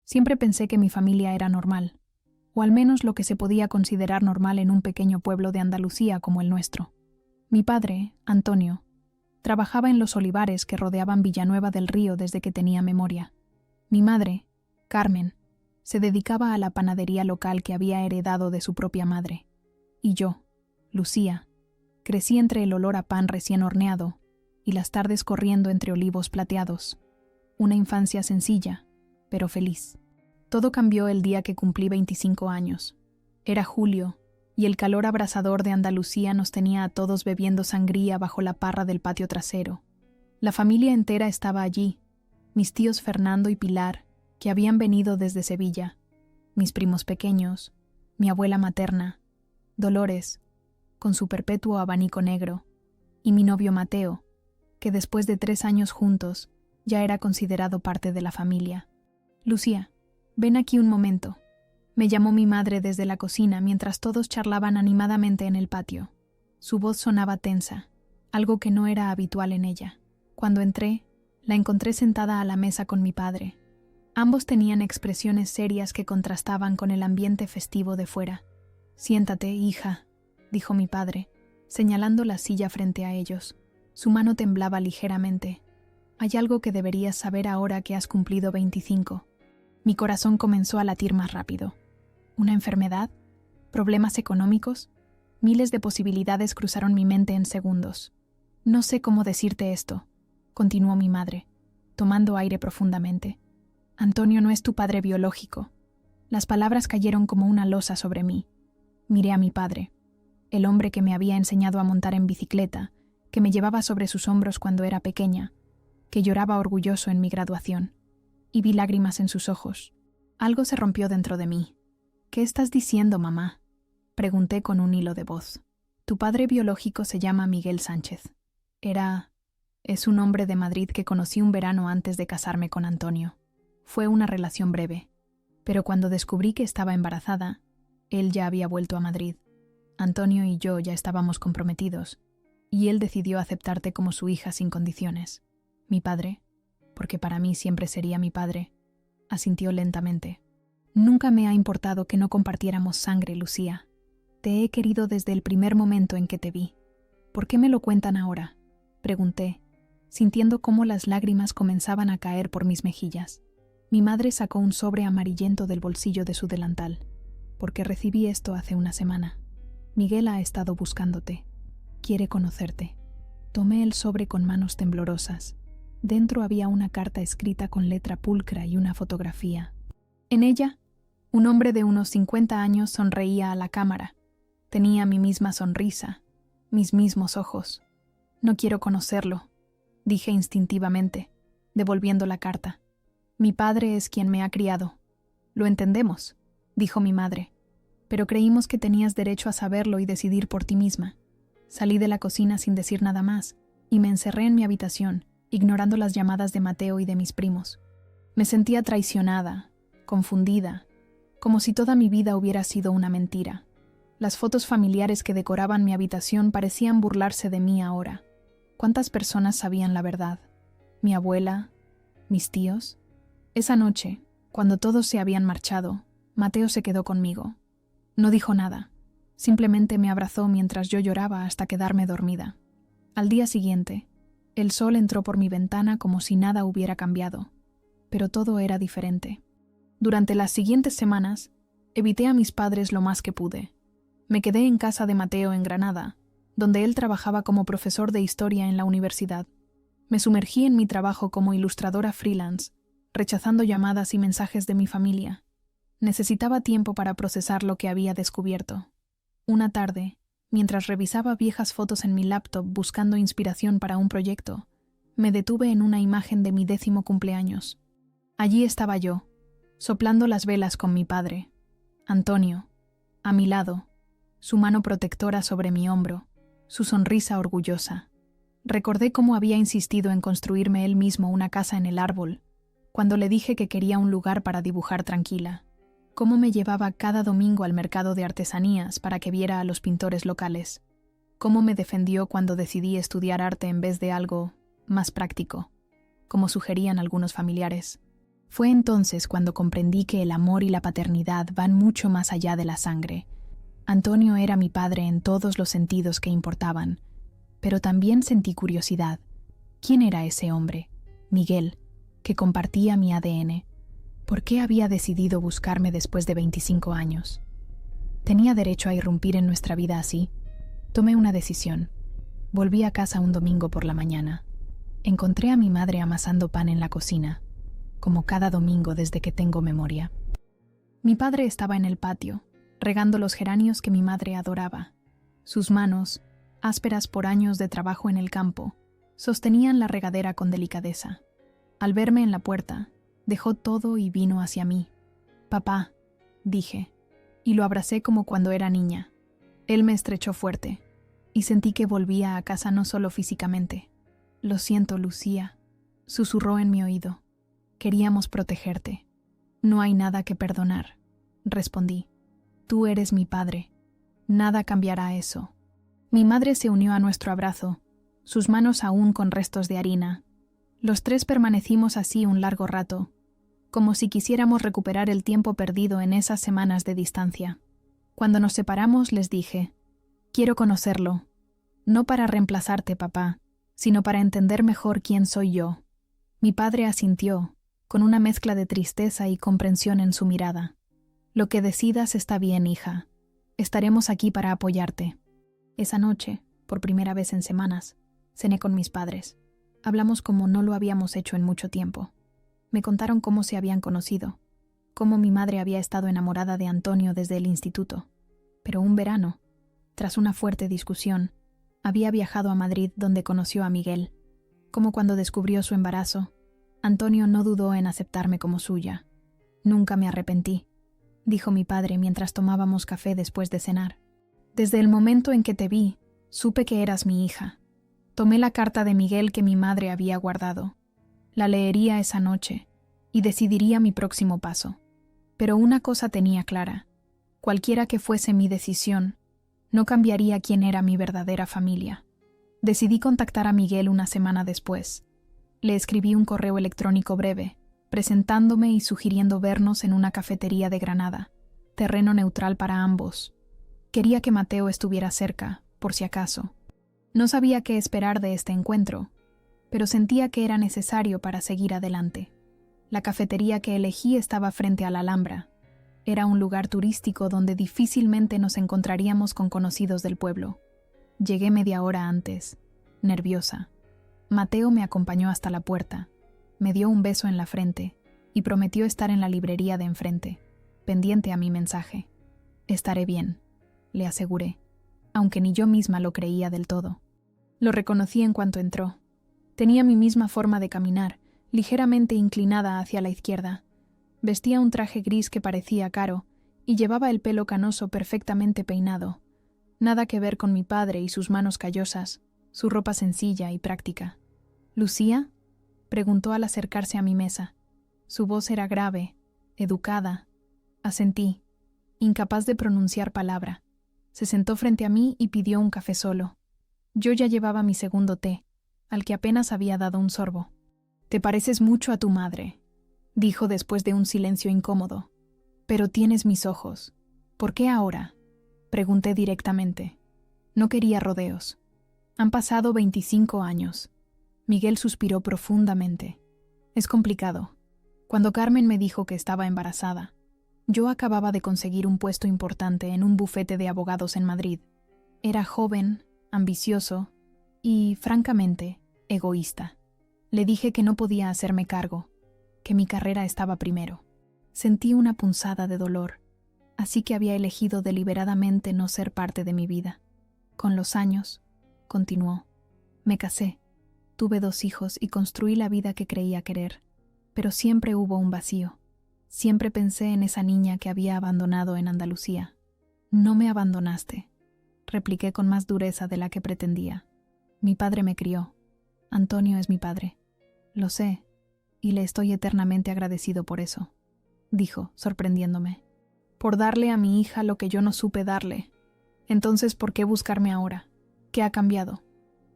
Siempre pensé que mi familia era normal, o al menos lo que se podía considerar normal en un pequeño pueblo de Andalucía como el nuestro. Mi padre, Antonio, trabajaba en los olivares que rodeaban Villanueva del Río desde que tenía memoria. Mi madre, Carmen, se dedicaba a la panadería local que había heredado de su propia madre. Y yo, Lucía, crecí entre el olor a pan recién horneado y las tardes corriendo entre olivos plateados. Una infancia sencilla, pero feliz. Todo cambió el día que cumplí 25 años. Era julio, y el calor abrasador de Andalucía nos tenía a todos bebiendo sangría bajo la parra del patio trasero. La familia entera estaba allí, mis tíos Fernando y Pilar, que habían venido desde Sevilla, mis primos pequeños, mi abuela materna, Dolores, con su perpetuo abanico negro, y mi novio Mateo, que después de 3 años juntos ya era considerado parte de la familia. Lucía, ven aquí un momento, me llamó mi madre desde la cocina mientras todos charlaban animadamente en el patio. Su voz sonaba tensa, algo que no era habitual en ella. Cuando entré, la encontré sentada a la mesa con mi padre. Ambos tenían expresiones serias que contrastaban con el ambiente festivo de fuera. Siéntate, hija, dijo mi padre, señalando la silla frente a ellos. Su mano temblaba ligeramente. Hay algo que deberías saber ahora que has cumplido 25. Mi corazón comenzó a latir más rápido. ¿Una enfermedad? ¿Problemas económicos? Miles de posibilidades cruzaron mi mente en segundos. No sé cómo decirte esto, continuó mi madre, tomando aire profundamente. Antonio no es tu padre biológico. Las palabras cayeron como una losa sobre mí. Miré a mi padre, el hombre que me había enseñado a montar en bicicleta, que me llevaba sobre sus hombros cuando era pequeña, que lloraba orgulloso en mi graduación, y vi lágrimas en sus ojos. Algo se rompió dentro de mí. ¿Qué estás diciendo, mamá?, pregunté con un hilo de voz. Tu padre biológico se llama Miguel Sánchez. Es un hombre de Madrid que conocí un verano antes de casarme con Antonio. Fue una relación breve, pero cuando descubrí que estaba embarazada, él ya había vuelto a Madrid. Antonio y yo ya estábamos comprometidos, y él decidió aceptarte como su hija sin condiciones. Mi padre, porque para mí siempre sería mi padre, asintió lentamente. Nunca me ha importado que no compartiéramos sangre, Lucía. Te he querido desde el primer momento en que te vi. ¿Por qué me lo cuentan ahora?, pregunté, sintiendo cómo las lágrimas comenzaban a caer por mis mejillas. Mi madre sacó un sobre amarillento del bolsillo de su delantal. Porque recibí esto hace una semana. Miguel ha estado buscándote. Quiere conocerte. Tomé el sobre con manos temblorosas. Dentro había una carta escrita con letra pulcra y una fotografía. En ella, un hombre de unos 50 años sonreía a la cámara. Tenía mi misma sonrisa, mis mismos ojos. No quiero conocerlo, dije instintivamente, devolviendo la carta. Mi padre es quien me ha criado. Lo entendemos, dijo mi madre, pero creímos que tenías derecho a saberlo y decidir por ti misma. Salí de la cocina sin decir nada más y me encerré en mi habitación, ignorando las llamadas de Mateo y de mis primos. Me sentía traicionada, confundida, como si toda mi vida hubiera sido una mentira. Las fotos familiares que decoraban mi habitación parecían burlarse de mí ahora. ¿Cuántas personas sabían la verdad? ¿Mi abuela? ¿Mis tíos? Esa noche, cuando todos se habían marchado, Mateo se quedó conmigo. No dijo nada, simplemente me abrazó mientras yo lloraba hasta quedarme dormida. Al día siguiente, el sol entró por mi ventana como si nada hubiera cambiado, pero todo era diferente. Durante las siguientes semanas, evité a mis padres lo más que pude. Me quedé en casa de Mateo en Granada, donde él trabajaba como profesor de historia en la universidad. Me sumergí en mi trabajo como ilustradora freelance, rechazando llamadas y mensajes de mi familia. Necesitaba tiempo para procesar lo que había descubierto. Una tarde, mientras revisaba viejas fotos en mi laptop buscando inspiración para un proyecto, me detuve en una imagen de mi 10º cumpleaños. Allí estaba yo, soplando las velas con mi padre, Antonio, a mi lado, su mano protectora sobre mi hombro, su sonrisa orgullosa. Recordé cómo había insistido en construirme él mismo una casa en el árbol, cuando le dije que quería un lugar para dibujar tranquila. Cómo me llevaba cada domingo al mercado de artesanías para que viera a los pintores locales. Cómo me defendió cuando decidí estudiar arte en vez de algo más práctico, como sugerían algunos familiares. Fue entonces cuando comprendí que el amor y la paternidad van mucho más allá de la sangre. Antonio era mi padre en todos los sentidos que importaban, pero también sentí curiosidad. ¿Quién era ese hombre, Miguel, que compartía mi ADN? ¿Por qué había decidido buscarme después de 25 años? ¿Tenía derecho a irrumpir en nuestra vida así? Tomé una decisión. Volví a casa un domingo por la mañana. Encontré a mi madre amasando pan en la cocina, como cada domingo desde que tengo memoria. Mi padre estaba en el patio, regando los geranios que mi madre adoraba. Sus manos, ásperas por años de trabajo en el campo, sostenían la regadera con delicadeza. Al verme en la puerta, dejó todo y vino hacia mí. «Papá», dije, y lo abracé como cuando era niña. Él me estrechó fuerte, y sentí que volvía a casa no solo físicamente. «Lo siento, Lucía», susurró en mi oído. «Queríamos protegerte». «No hay nada que perdonar», respondí. «Tú eres mi padre. Nada cambiará eso». Mi madre se unió a nuestro abrazo, sus manos aún con restos de harina. Los tres permanecimos así un largo rato, como si quisiéramos recuperar el tiempo perdido en esas semanas de distancia. Cuando nos separamos les dije: «Quiero conocerlo, no para reemplazarte, papá, sino para entender mejor quién soy yo». Mi padre asintió, con una mezcla de tristeza y comprensión en su mirada. «Lo que decidas está bien, hija. Estaremos aquí para apoyarte». Esa noche, por primera vez en semanas, cené con mis padres. Hablamos como no lo habíamos hecho en mucho tiempo. Me contaron cómo se habían conocido, cómo mi madre había estado enamorada de Antonio desde el instituto. Pero un verano, tras una fuerte discusión, había viajado a Madrid donde conoció a Miguel. Como cuando descubrió su embarazo, Antonio no dudó en aceptarme como suya. «Nunca me arrepentí», dijo mi padre mientras tomábamos café después de cenar. «Desde el momento en que te vi, supe que eras mi hija. Tomé la carta de Miguel que mi madre había guardado. La leería esa noche y decidiría mi próximo paso. Pero una cosa tenía clara: cualquiera que fuese mi decisión, no cambiaría quién era mi verdadera familia». Decidí contactar a Miguel una semana después. Le escribí un correo electrónico breve, presentándome y sugiriendo vernos en una cafetería de Granada, terreno neutral para ambos. Quería que Mateo estuviera cerca, por si acaso. No sabía qué esperar de este encuentro, pero sentía que era necesario para seguir adelante. La cafetería que elegí estaba frente a la Alhambra. Era un lugar turístico donde difícilmente nos encontraríamos con conocidos del pueblo. Llegué media hora antes, nerviosa. Mateo me acompañó hasta la puerta, me dio un beso en la frente y prometió estar en la librería de enfrente, pendiente a mi mensaje. «Estaré bien», le aseguré, aunque ni yo misma lo creía del todo. Lo reconocí en cuanto entró. Tenía mi misma forma de caminar, ligeramente inclinada hacia la izquierda. Vestía un traje gris que parecía caro y llevaba el pelo canoso perfectamente peinado. Nada que ver con mi padre y sus manos callosas, su ropa sencilla y práctica. «¿Lucía?», preguntó al acercarse a mi mesa. Su voz era grave, educada. Asentí, incapaz de pronunciar palabra. Se sentó frente a mí y pidió un café solo. Yo ya llevaba mi segundo té, al que apenas había dado un sorbo. «Te pareces mucho a tu madre», dijo después de un silencio incómodo. «Pero tienes mis ojos. ¿Por qué ahora?», pregunté directamente. No quería rodeos. Han pasado 25 años. Miguel suspiró profundamente. «Es complicado. Cuando Carmen me dijo que estaba embarazada, yo acababa de conseguir un puesto importante en un bufete de abogados en Madrid. Era joven, ambicioso y, francamente, egoísta. Le dije que no podía hacerme cargo, que mi carrera estaba primero. Sentí una punzada de dolor, así que había elegido deliberadamente no ser parte de mi vida. Con los años», continuó, «me casé, tuve 2 hijos y construí la vida que creía querer, pero siempre hubo un vacío. Siempre pensé en esa niña que había abandonado en Andalucía». «No me abandonaste», repliqué con más dureza de la que pretendía. «Mi padre me crió. Antonio es mi padre. Lo sé, y le estoy eternamente agradecido por eso», dijo, sorprendiéndome. «Por darle a mi hija lo que yo no supe darle. Entonces, ¿por qué buscarme ahora? ¿Qué ha cambiado?».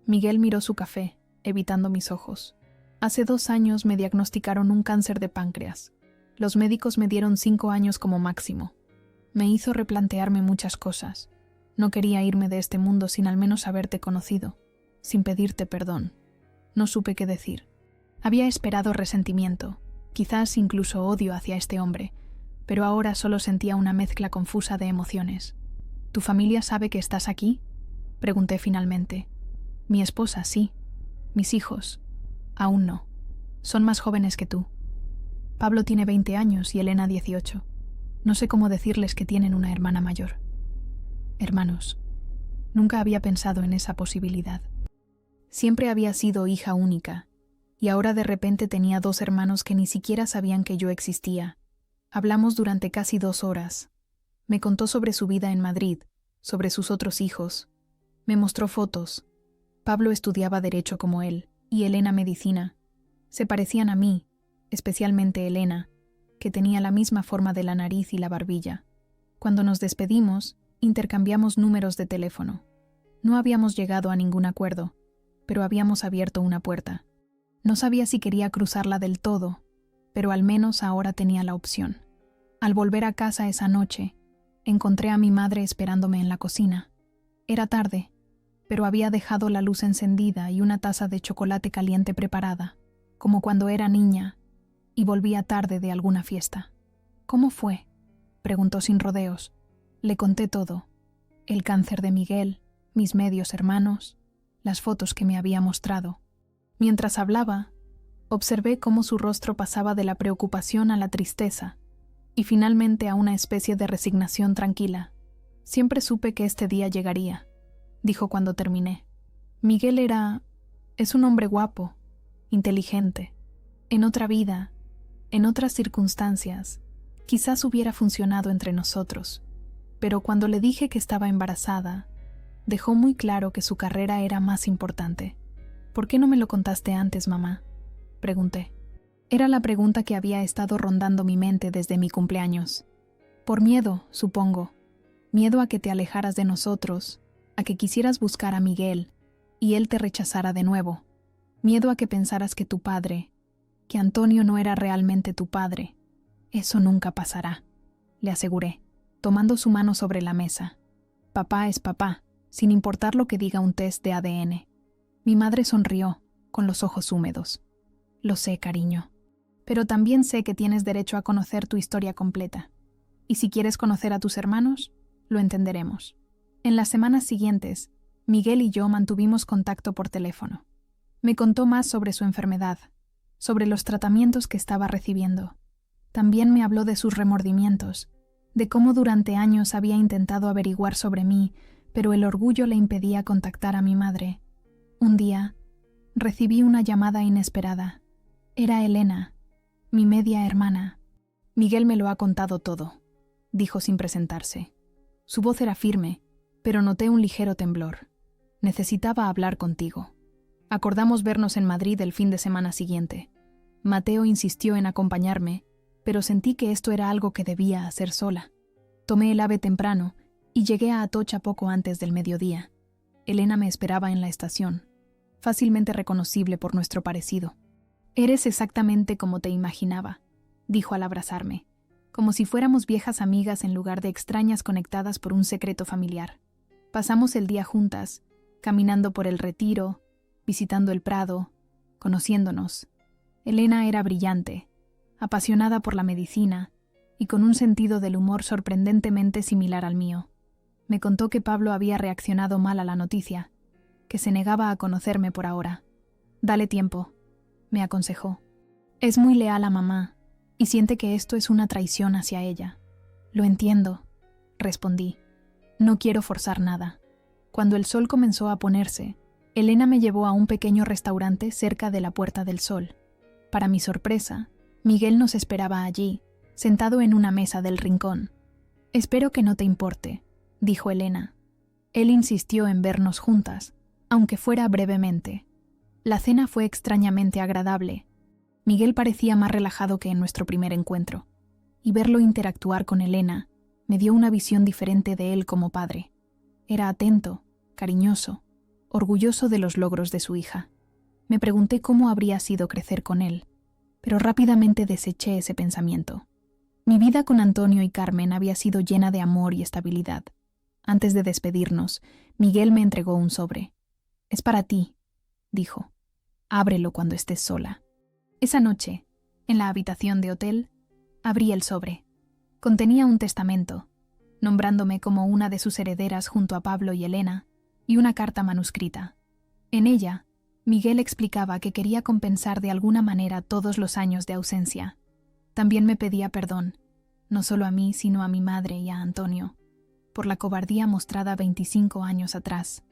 Miguel miró su café, evitando mis ojos. Hace 2 años me diagnosticaron un cáncer de páncreas. Los médicos me dieron 5 años como máximo. Me hizo replantearme muchas cosas. No quería irme de este mundo sin al menos haberte conocido, sin pedirte perdón. No supe qué decir. Había esperado resentimiento, quizás incluso odio hacia este hombre, pero ahora solo sentía una mezcla confusa de emociones. ¿Tu familia sabe que estás aquí?, pregunté finalmente. Mi esposa, sí. Mis hijos, aún no. Son más jóvenes que tú. Pablo tiene 20 años y Elena 18. No sé cómo decirles que tienen una hermana mayor. Hermanos. Nunca había pensado en esa posibilidad. Siempre había sido hija única, y ahora de repente tenía 2 hermanos que ni siquiera sabían que yo existía. Hablamos durante casi 2 horas. Me contó sobre su vida en Madrid, sobre sus otros hijos. Me mostró fotos. Pablo estudiaba Derecho como él, y Elena Medicina. Se parecían a mí, especialmente Elena, que tenía la misma forma de la nariz y la barbilla. Cuando nos despedimos, intercambiamos números de teléfono. No habíamos llegado a ningún acuerdo, pero habíamos abierto una puerta. No sabía si quería cruzarla del todo, pero al menos ahora tenía la opción. Al volver a casa esa noche, encontré a mi madre esperándome en la cocina. Era tarde, pero había dejado la luz encendida y una taza de chocolate caliente preparada, como cuando era niña y volvía tarde de alguna fiesta. ¿Cómo fue?, preguntó sin rodeos. Le conté todo: el cáncer de Miguel, mis medios hermanos, las fotos que me había mostrado. Mientras hablaba, observé cómo su rostro pasaba de la preocupación a la tristeza y finalmente a una especie de resignación tranquila. Siempre supe que este día llegaría, dijo cuando terminé. Miguel es un hombre guapo, inteligente. En otra vida, en otras circunstancias, quizás hubiera funcionado entre nosotros, pero cuando le dije que estaba embarazada, dejó muy claro que su carrera era más importante. ¿Por qué no me lo contaste antes, mamá?, pregunté. Era la pregunta que había estado rondando mi mente desde mi cumpleaños. Por miedo, supongo. Miedo a que te alejaras de nosotros, a que quisieras buscar a Miguel y él te rechazara de nuevo. Miedo a que pensaras que tu padre, que Antonio no era realmente tu padre. Eso nunca pasará, le aseguré, tomando su mano sobre la mesa. Papá es papá, sin importar lo que diga un test de ADN. Mi madre sonrió, con los ojos húmedos. Lo sé, cariño. Pero también sé que tienes derecho a conocer tu historia completa. Y si quieres conocer a tus hermanos, lo entenderemos. En las semanas siguientes, Miguel y yo mantuvimos contacto por teléfono. Me contó más sobre su enfermedad, sobre los tratamientos que estaba recibiendo. También me habló de sus remordimientos, de cómo durante años había intentado averiguar sobre mí, pero el orgullo le impedía contactar a mi madre. Un día, recibí una llamada inesperada. Era Elena, mi media hermana. Miguel me lo ha contado todo, dijo sin presentarse. Su voz era firme, pero noté un ligero temblor. Necesitaba hablar contigo. Acordamos vernos en Madrid el fin de semana siguiente. Mateo insistió en acompañarme, pero sentí que esto era algo que debía hacer sola. Tomé el AVE temprano y llegué a Atocha poco antes del mediodía. Elena me esperaba en la estación, fácilmente reconocible por nuestro parecido. Eres exactamente como te imaginaba, dijo al abrazarme, como si fuéramos viejas amigas en lugar de extrañas conectadas por un secreto familiar. Pasamos el día juntas, caminando por el Retiro, visitando el Prado, conociéndonos. Elena era brillante, apasionada por la medicina y con un sentido del humor sorprendentemente similar al mío. Me contó que Pablo había reaccionado mal a la noticia, que se negaba a conocerme por ahora. Dale tiempo, me aconsejó. Es muy leal a mamá y siente que esto es una traición hacia ella. Lo entiendo, respondí. No quiero forzar nada. Cuando el sol comenzó a ponerse, Elena me llevó a un pequeño restaurante cerca de la Puerta del Sol. Para mi sorpresa, Miguel nos esperaba allí, sentado en una mesa del rincón. Espero que no te importe, dijo Elena. Él insistió en vernos juntas, aunque fuera brevemente. La cena fue extrañamente agradable. Miguel parecía más relajado que en nuestro primer encuentro, y verlo interactuar con Elena me dio una visión diferente de él como padre. Era atento, cariñoso, orgulloso de los logros de su hija. Me pregunté cómo habría sido crecer con él, pero rápidamente deseché ese pensamiento. Mi vida con Antonio y Carmen había sido llena de amor y estabilidad. Antes de despedirnos, Miguel me entregó un sobre. «Es para ti», dijo. «Ábrelo cuando estés sola». Esa noche, en la habitación de hotel, abrí el sobre. Contenía un testamento, nombrándome como una de sus herederas junto a Pablo y Elena, y una carta manuscrita. En ella, Miguel explicaba que quería compensar de alguna manera todos los años de ausencia. También me pedía perdón, no solo a mí, sino a mi madre y a Antonio, por la cobardía mostrada 25 años atrás.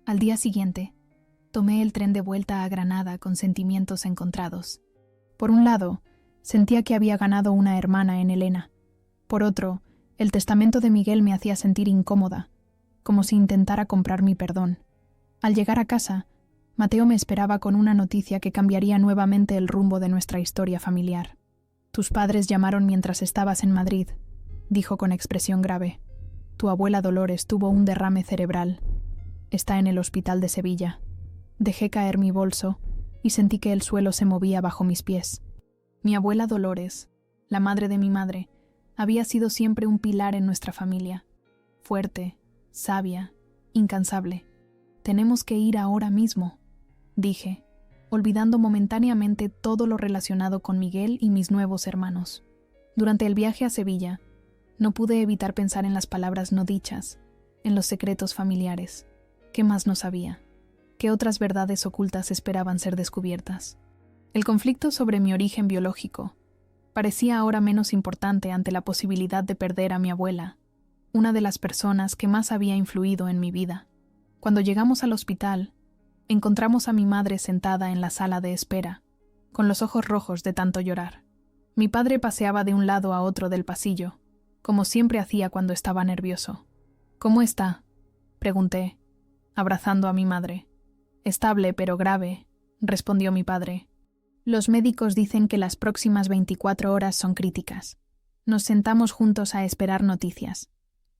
Al día siguiente, tomé el tren de vuelta a Granada con sentimientos encontrados. Por un lado, sentía que había ganado una hermana en Elena. Por otro, el testamento de Miguel me hacía sentir incómoda, como si intentara comprar mi perdón. Al llegar a casa, Mateo me esperaba con una noticia que cambiaría nuevamente el rumbo de nuestra historia familiar. «Tus padres llamaron mientras estabas en Madrid», dijo con expresión grave. «Tu abuela Dolores tuvo un derrame cerebral. Está en el hospital de Sevilla». Dejé caer mi bolso y sentí que el suelo se movía bajo mis pies. Mi abuela Dolores, la madre de mi madre, había sido siempre un pilar en nuestra familia. Fuerte, sabia, incansable. «Tenemos que ir ahora mismo», dije, olvidando momentáneamente todo lo relacionado con Miguel y mis nuevos hermanos. Durante el viaje a Sevilla, no pude evitar pensar en las palabras no dichas, en los secretos familiares. ¿Qué más no sabía? ¿Qué otras verdades ocultas esperaban ser descubiertas? El conflicto sobre mi origen biológico parecía ahora menos importante ante la posibilidad de perder a mi abuela, una de las personas que más había influido en mi vida. Cuando llegamos al hospital, encontramos a mi madre sentada en la sala de espera, con los ojos rojos de tanto llorar. Mi padre paseaba de un lado a otro del pasillo, como siempre hacía cuando estaba nervioso. «¿Cómo está?», pregunté, abrazando a mi madre. «Estable, pero grave», respondió mi padre. «Los médicos dicen que las próximas 24 horas son críticas». Nos sentamos juntos a esperar noticias.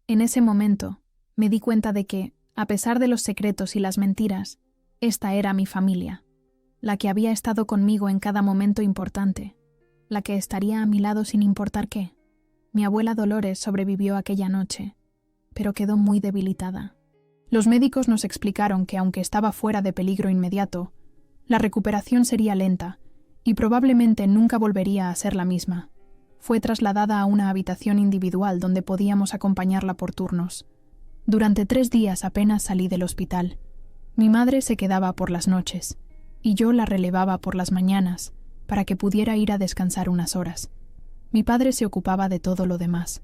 En ese momento, me di cuenta de que, a pesar de los secretos y las mentiras, esta era mi familia, la que había estado conmigo en cada momento importante, la que estaría a mi lado sin importar qué. Mi abuela Dolores sobrevivió aquella noche, pero quedó muy debilitada. Los médicos nos explicaron que aunque estaba fuera de peligro inmediato, la recuperación sería lenta y probablemente nunca volvería a ser la misma. Fue trasladada a una habitación individual donde podíamos acompañarla por turnos. Durante 3 días apenas salí del hospital. Mi madre se quedaba por las noches, y yo la relevaba por las mañanas, para que pudiera ir a descansar unas horas. Mi padre se ocupaba de todo lo demás: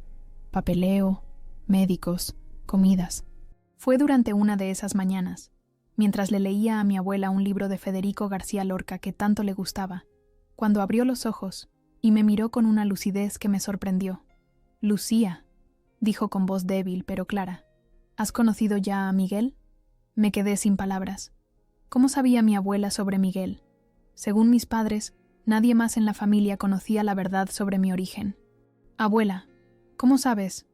papeleo, médicos, comidas. Fue durante una de esas mañanas, mientras le leía a mi abuela un libro de Federico García Lorca que tanto le gustaba, cuando abrió los ojos y me miró con una lucidez que me sorprendió. «Lucía», dijo con voz débil pero clara, «¿has conocido ya a Miguel?». Me quedé sin palabras. ¿Cómo sabía mi abuela sobre Miguel? Según mis padres, nadie más en la familia conocía la verdad sobre mi origen. «Abuela, ¿cómo sabes?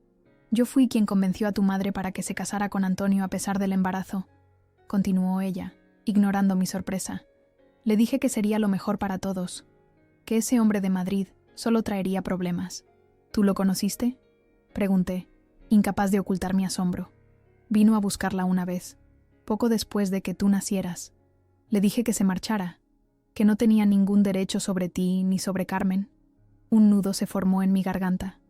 Yo fui quien convenció a tu madre para que se casara con Antonio a pesar del embarazo», continuó ella, ignorando mi sorpresa. «Le dije que sería lo mejor para todos, que ese hombre de Madrid solo traería problemas». «¿Tú lo conociste?», pregunté, incapaz de ocultar mi asombro. «Vino a buscarla una vez, poco después de que tú nacieras. Le dije que se marchara, que no tenía ningún derecho sobre ti ni sobre Carmen». Un nudo se formó en mi garganta.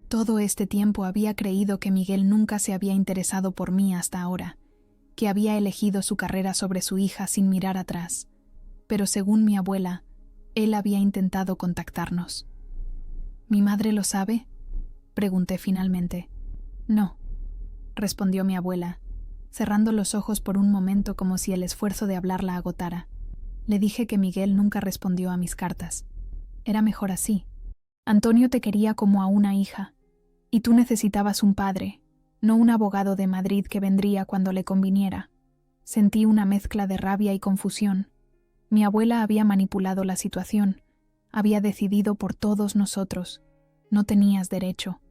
Todo este tiempo había creído que Miguel nunca se había interesado por mí hasta ahora, que había elegido su carrera sobre su hija sin mirar atrás. Pero según mi abuela, él había intentado contactarnos. «¿Mi madre lo sabe?», pregunté finalmente. «No», respondió mi abuela, cerrando los ojos por un momento como si el esfuerzo de hablar la agotara. «Le dije que Miguel nunca respondió a mis cartas. Era mejor así. Antonio te quería como a una hija, y tú necesitabas un padre, no un abogado de Madrid que vendría cuando le conviniera». Sentí una mezcla de rabia y confusión. Mi abuela había manipulado la situación, había decidido por todos nosotros. «No tenías derecho»,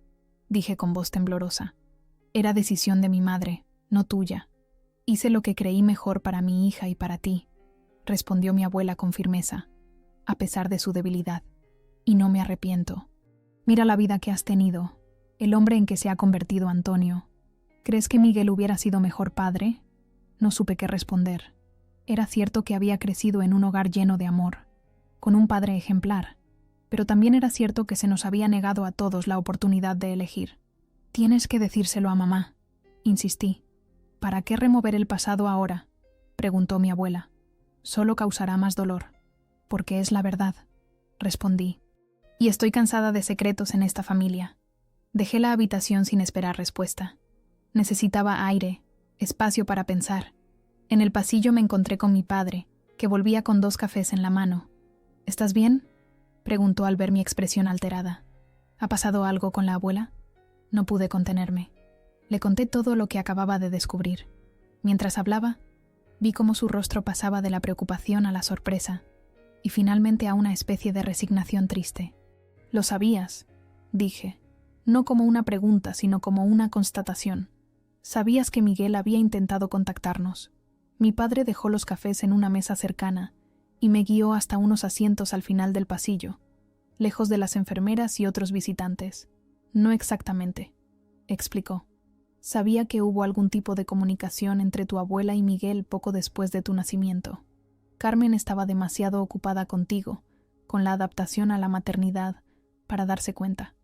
dije con voz temblorosa. «Era decisión de mi madre, no tuya. Hice lo que creí mejor para mi hija y para ti», respondió mi abuela con firmeza, a pesar de su debilidad. Y no me arrepiento. Mira la vida que has tenido, el hombre en que se ha convertido Antonio. ¿Crees que Miguel hubiera sido mejor padre? No supe qué responder. Era cierto que había crecido en un hogar lleno de amor, con un padre ejemplar, pero también era cierto que se nos había negado a todos la oportunidad de elegir. Tienes que decírselo a mamá, insistí. ¿Para qué remover el pasado ahora?, preguntó mi abuela. Solo causará más dolor. Porque es la verdad, respondí. Y estoy cansada de secretos en esta familia. Dejé la habitación sin esperar respuesta. Necesitaba aire, espacio para pensar. En el pasillo me encontré con mi padre, que volvía con 2 cafés en la mano. ¿Estás bien?, preguntó al ver mi expresión alterada. ¿Ha pasado algo con la abuela? No pude contenerme. Le conté todo lo que acababa de descubrir. Mientras hablaba, vi cómo su rostro pasaba de la preocupación a la sorpresa, y finalmente a una especie de resignación triste. «Lo sabías», dije, no como una pregunta, sino como una constatación. «Sabías que Miguel había intentado contactarnos». Mi padre dejó los cafés en una mesa cercana y me guió hasta unos asientos al final del pasillo, lejos de las enfermeras y otros visitantes. «No exactamente», explicó. «Sabía que hubo algún tipo de comunicación entre tu abuela y Miguel poco después de tu nacimiento. Carmen estaba demasiado ocupada contigo, con la adaptación a la maternidad, para darse cuenta.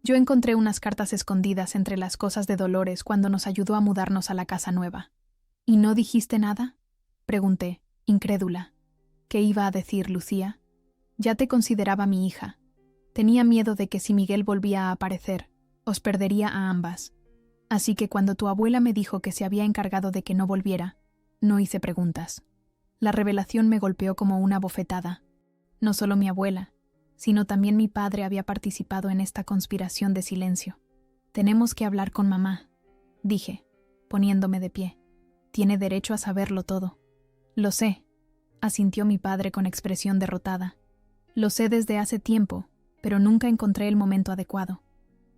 Yo encontré unas cartas escondidas entre las cosas de Dolores cuando nos ayudó a mudarnos a la casa nueva». «¿Y no dijiste nada?», pregunté, incrédula. «¿Qué iba a decir, Lucía? Ya te consideraba mi hija. Tenía miedo de que si Miguel volvía a aparecer, os perdería a ambas. Así que cuando tu abuela me dijo que se había encargado de que no volviera, no hice preguntas». La revelación me golpeó como una bofetada. No solo mi abuela, sino también mi padre había participado en esta conspiración de silencio. «Tenemos que hablar con mamá», dije, poniéndome de pie. «Tiene derecho a saberlo todo». «Lo sé», asintió mi padre con expresión derrotada. «Lo sé desde hace tiempo, pero nunca encontré el momento adecuado.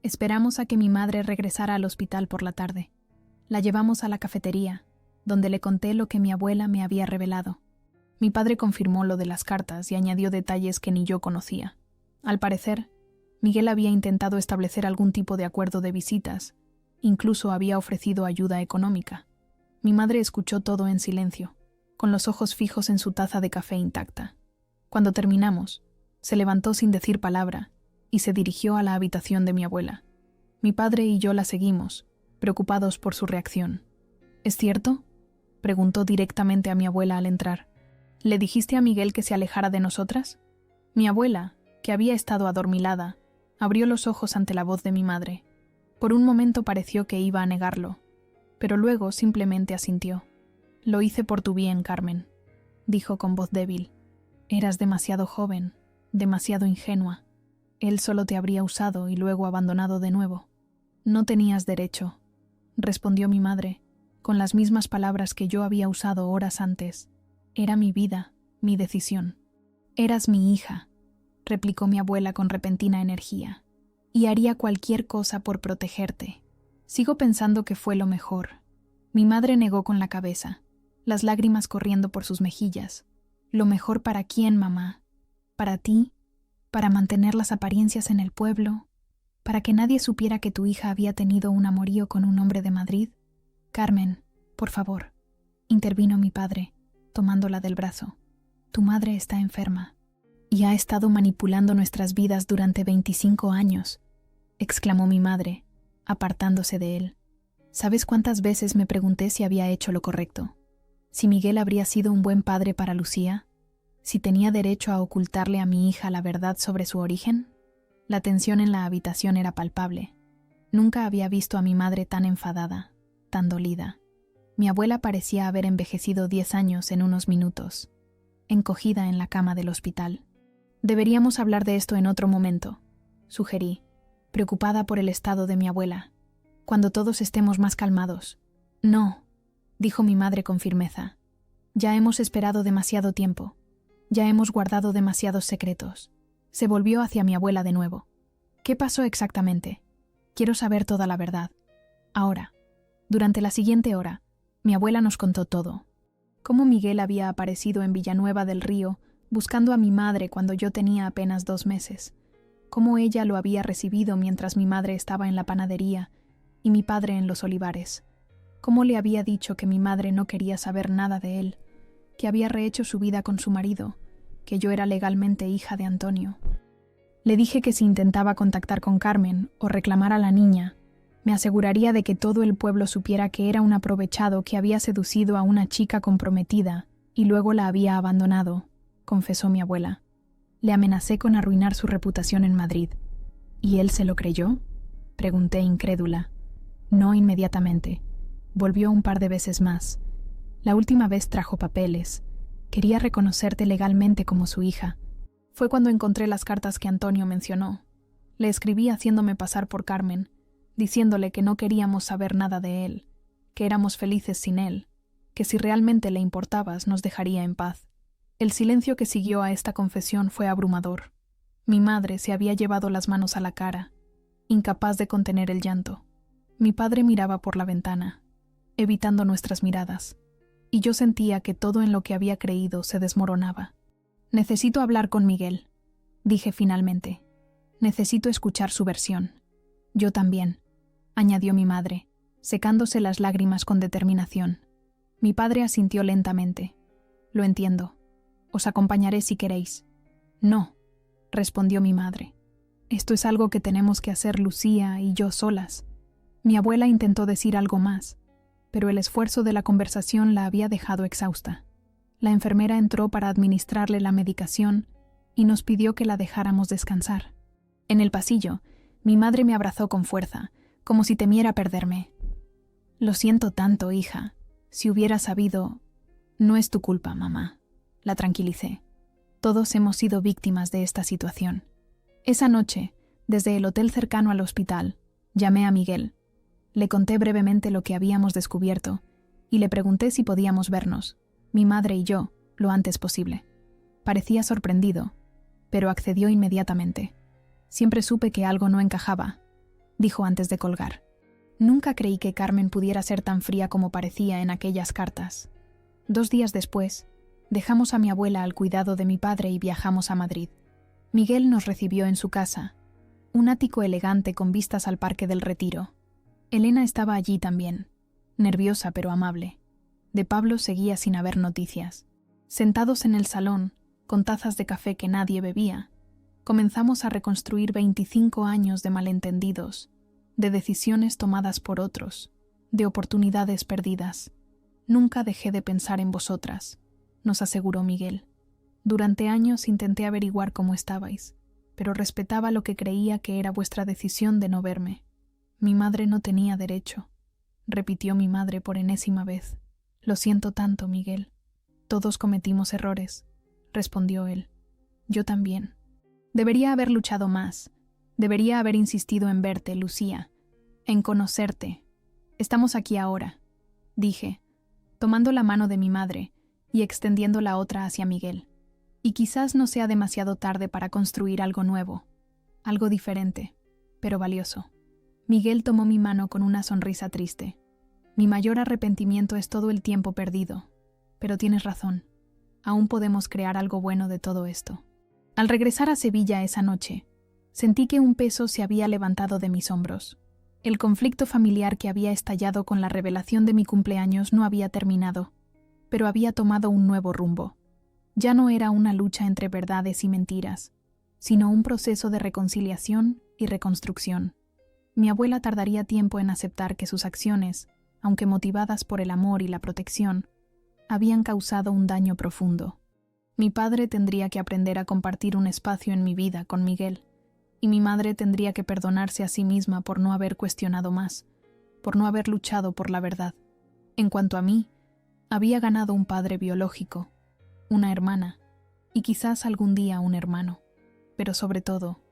Esperamos a que mi madre regresara al hospital por la tarde. La llevamos a la cafetería, donde le conté lo que mi abuela me había revelado. Mi padre confirmó lo de las cartas y añadió detalles que ni yo conocía. Al parecer, Miguel había intentado establecer algún tipo de acuerdo de visitas, incluso había ofrecido ayuda económica. Mi madre escuchó todo en silencio, con los ojos fijos en su taza de café intacta. Cuando terminamos, se levantó sin decir palabra y se dirigió a la habitación de mi abuela. Mi padre y yo la seguimos, preocupados por su reacción. «¿Es cierto?», preguntó directamente a mi abuela al entrar. «¿Le dijiste a Miguel que se alejara de nosotras?». Mi abuela, que había estado adormilada, abrió los ojos ante la voz de mi madre. Por un momento pareció que iba a negarlo, pero luego simplemente asintió. «Lo hice por tu bien, Carmen», dijo con voz débil. «Eras demasiado joven, demasiado ingenua. Él solo te habría usado y luego abandonado de nuevo». «No tenías derecho», respondió mi madre, con las mismas palabras que yo había usado horas antes. «Era mi vida, mi decisión». «Eras mi hija», replicó mi abuela con repentina energía, «y haría cualquier cosa por protegerte. Sigo pensando que fue lo mejor». Mi madre negó con la cabeza, las lágrimas corriendo por sus mejillas. «¿Lo mejor para quién, mamá? ¿Para ti? ¿Para mantener las apariencias en el pueblo? ¿Para que nadie supiera que tu hija había tenido un amorío con un hombre de Madrid? Carmen, por favor», intervino mi padre, tomándola del brazo. «Tu madre está enferma y ha estado manipulando nuestras vidas durante 25 años», exclamó mi madre, apartándose de él. «¿Sabes cuántas veces me pregunté si había hecho lo correcto? Si Miguel habría sido un buen padre para Lucía, si tenía derecho a ocultarle a mi hija la verdad sobre su origen». La tensión en la habitación era palpable. Nunca había visto a mi madre tan enfadada, tan dolida. Mi abuela parecía haber envejecido 10 años en unos minutos, encogida en la cama del hospital. «Deberíamos hablar de esto en otro momento», sugerí, preocupada por el estado de mi abuela. «Cuando todos estemos más calmados». «No», dijo mi madre con firmeza. «Ya hemos esperado demasiado tiempo. Ya hemos guardado demasiados secretos». Se volvió hacia mi abuela de nuevo. «¿Qué pasó exactamente? Quiero saber toda la verdad. Ahora». Durante la siguiente hora, mi abuela nos contó todo. cómo Miguel había aparecido en Villanueva del Río buscando a mi madre cuando yo tenía apenas 2 meses, cómo ella lo había recibido mientras mi madre estaba en la panadería y mi padre en los olivares, cómo le había dicho que mi madre no quería saber nada de él, que había rehecho su vida con su marido, que yo era legalmente hija de Antonio. Le dije que si intentaba contactar con Carmen o reclamar a la niña, me aseguraría de que todo el pueblo supiera que era un aprovechado que había seducido a una chica comprometida y luego la había abandonado, confesó mi abuela. Le amenacé con arruinar su reputación en Madrid. ¿Y él se lo creyó?, pregunté incrédula. No inmediatamente. Volvió un par de veces más. La última vez trajo papeles. Quería reconocerte legalmente como su hija. Fue cuando encontré las cartas que Antonio mencionó. Le escribí haciéndome pasar por Carmen, diciéndole que no queríamos saber nada de él, que éramos felices sin él, que si realmente le importabas nos dejaría en paz. El silencio que siguió a esta confesión fue abrumador. Mi madre se había llevado las manos a la cara, incapaz de contener el llanto. Mi padre miraba por la ventana, evitando nuestras miradas, y yo sentía que todo en lo que había creído se desmoronaba. Necesito hablar con Miguel, dije finalmente. Necesito escuchar su versión. Yo también, añadió mi madre, secándose las lágrimas con determinación. Mi padre asintió lentamente. Lo entiendo. Os acompañaré si queréis. No, respondió mi madre. Esto es algo que tenemos que hacer Lucía y yo solas. Mi abuela intentó decir algo más, pero el esfuerzo de la conversación la había dejado exhausta. La enfermera entró para administrarle la medicación y nos pidió que la dejáramos descansar. En el pasillo, mi madre me abrazó con fuerza, como si temiera perderme. Lo siento tanto, hija. Si hubiera sabido... No es tu culpa, mamá. La tranquilicé. Todos hemos sido víctimas de esta situación. Esa noche, desde el hotel cercano al hospital, llamé a Miguel. Le conté brevemente lo que habíamos descubierto y le pregunté si podíamos vernos, mi madre y yo, lo antes posible. Parecía sorprendido, pero accedió inmediatamente. Siempre supe que algo no encajaba, dijo antes de colgar. Nunca creí que Carmen pudiera ser tan fría como parecía en aquellas cartas. 2 días después, dejamos a mi abuela al cuidado de mi padre y viajamos a Madrid. Miguel nos recibió en su casa, un ático elegante con vistas al Parque del Retiro. Elena estaba allí también, nerviosa pero amable. De Pablo seguía sin haber noticias. Sentados en el salón, con tazas de café que nadie bebía, comenzamos a reconstruir 25 años de malentendidos, de decisiones tomadas por otros, de oportunidades perdidas. Nunca dejé de pensar en vosotras, nos aseguró Miguel. Durante años intenté averiguar cómo estabais, pero respetaba lo que creía que era vuestra decisión de no verme. Mi madre no tenía derecho, repitió mi madre por enésima vez. Lo siento tanto, Miguel. Todos cometimos errores, respondió él. Yo también. Debería haber luchado más. Debería haber insistido en verte, Lucía, en conocerte. Estamos aquí ahora, dije, tomando la mano de mi madre y extendiendo la otra hacia Miguel. Y quizás no sea demasiado tarde para construir algo nuevo, algo diferente, pero valioso. Miguel tomó mi mano con una sonrisa triste. Mi mayor arrepentimiento es todo el tiempo perdido, pero tienes razón. Aún podemos crear algo bueno de todo esto. Al regresar a Sevilla esa noche, sentí que un peso se había levantado de mis hombros. El conflicto familiar que había estallado con la revelación de mi cumpleaños no había terminado, pero había tomado un nuevo rumbo. Ya no era una lucha entre verdades y mentiras, sino un proceso de reconciliación y reconstrucción. Mi abuela tardaría tiempo en aceptar que sus acciones, aunque motivadas por el amor y la protección, habían causado un daño profundo. Mi padre tendría que aprender a compartir un espacio en mi vida con Miguel, y mi madre tendría que perdonarse a sí misma por no haber cuestionado más, por no haber luchado por la verdad. En cuanto a mí, había ganado un padre biológico, una hermana, y quizás algún día un hermano, pero sobre todo,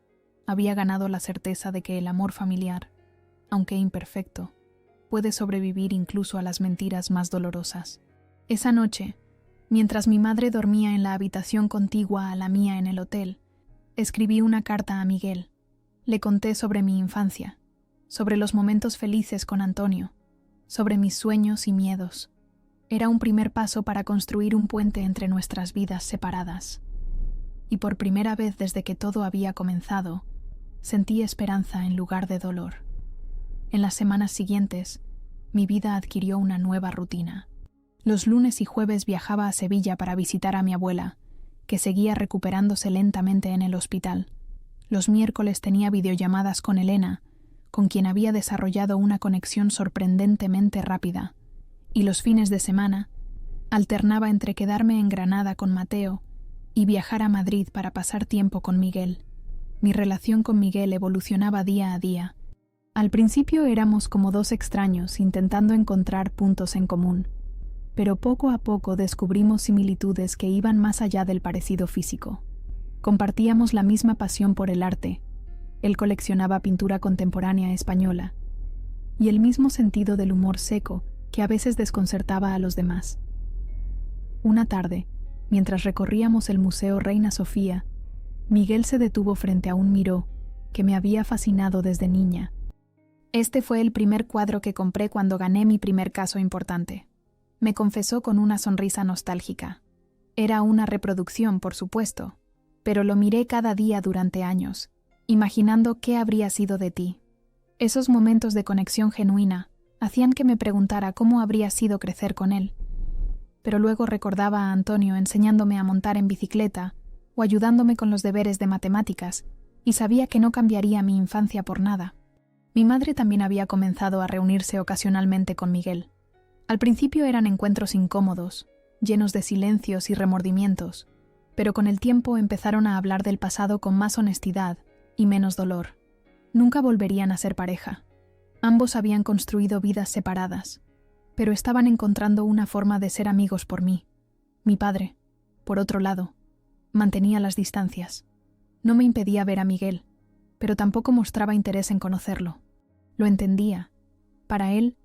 había ganado la certeza de que el amor familiar, aunque imperfecto, puede sobrevivir incluso a las mentiras más dolorosas. Esa noche, mientras mi madre dormía en la habitación contigua a la mía en el hotel, escribí una carta a Miguel. Le conté sobre mi infancia, sobre los momentos felices con Antonio, sobre mis sueños y miedos. Era un primer paso para construir un puente entre nuestras vidas separadas. Y por primera vez desde que todo había comenzado, sentí esperanza en lugar de dolor. En las semanas siguientes, mi vida adquirió una nueva rutina. Los lunes y jueves viajaba a Sevilla para visitar a mi abuela, que seguía recuperándose lentamente en el hospital. Los miércoles tenía videollamadas con Elena, con quien había desarrollado una conexión sorprendentemente rápida, y los fines de semana alternaba entre quedarme en Granada con Mateo y viajar a Madrid para pasar tiempo con Miguel. Mi relación con Miguel evolucionaba día a día. Al principio éramos como dos extraños intentando encontrar puntos en común, pero poco a poco descubrimos similitudes que iban más allá del parecido físico. Compartíamos la misma pasión por el arte. Él coleccionaba pintura contemporánea española, y el mismo sentido del humor seco que a veces desconcertaba a los demás. Una tarde, mientras recorríamos el Museo Reina Sofía, Miguel se detuvo frente a un miró que me había fascinado desde niña. Este fue el primer cuadro que compré cuando gané mi primer caso importante. Me confesó con una sonrisa nostálgica. Era una reproducción, por supuesto, pero lo miré cada día durante años, imaginando qué habría sido de ti. Esos momentos de conexión genuina hacían que me preguntara cómo habría sido crecer con él. Pero luego recordaba a Antonio enseñándome a montar en bicicleta o ayudándome con los deberes de matemáticas, y sabía que no cambiaría mi infancia por nada. Mi madre también había comenzado a reunirse ocasionalmente con Miguel. Al principio eran encuentros incómodos, llenos de silencios y remordimientos, pero con el tiempo empezaron a hablar del pasado con más honestidad y menos dolor. Nunca volverían a ser pareja. Ambos habían construido vidas separadas, pero estaban encontrando una forma de ser amigos por mí. Mi padre, por otro lado, mantenía las distancias. No me impedía ver a Miguel, pero tampoco mostraba interés en conocerlo. Lo entendía. Para él,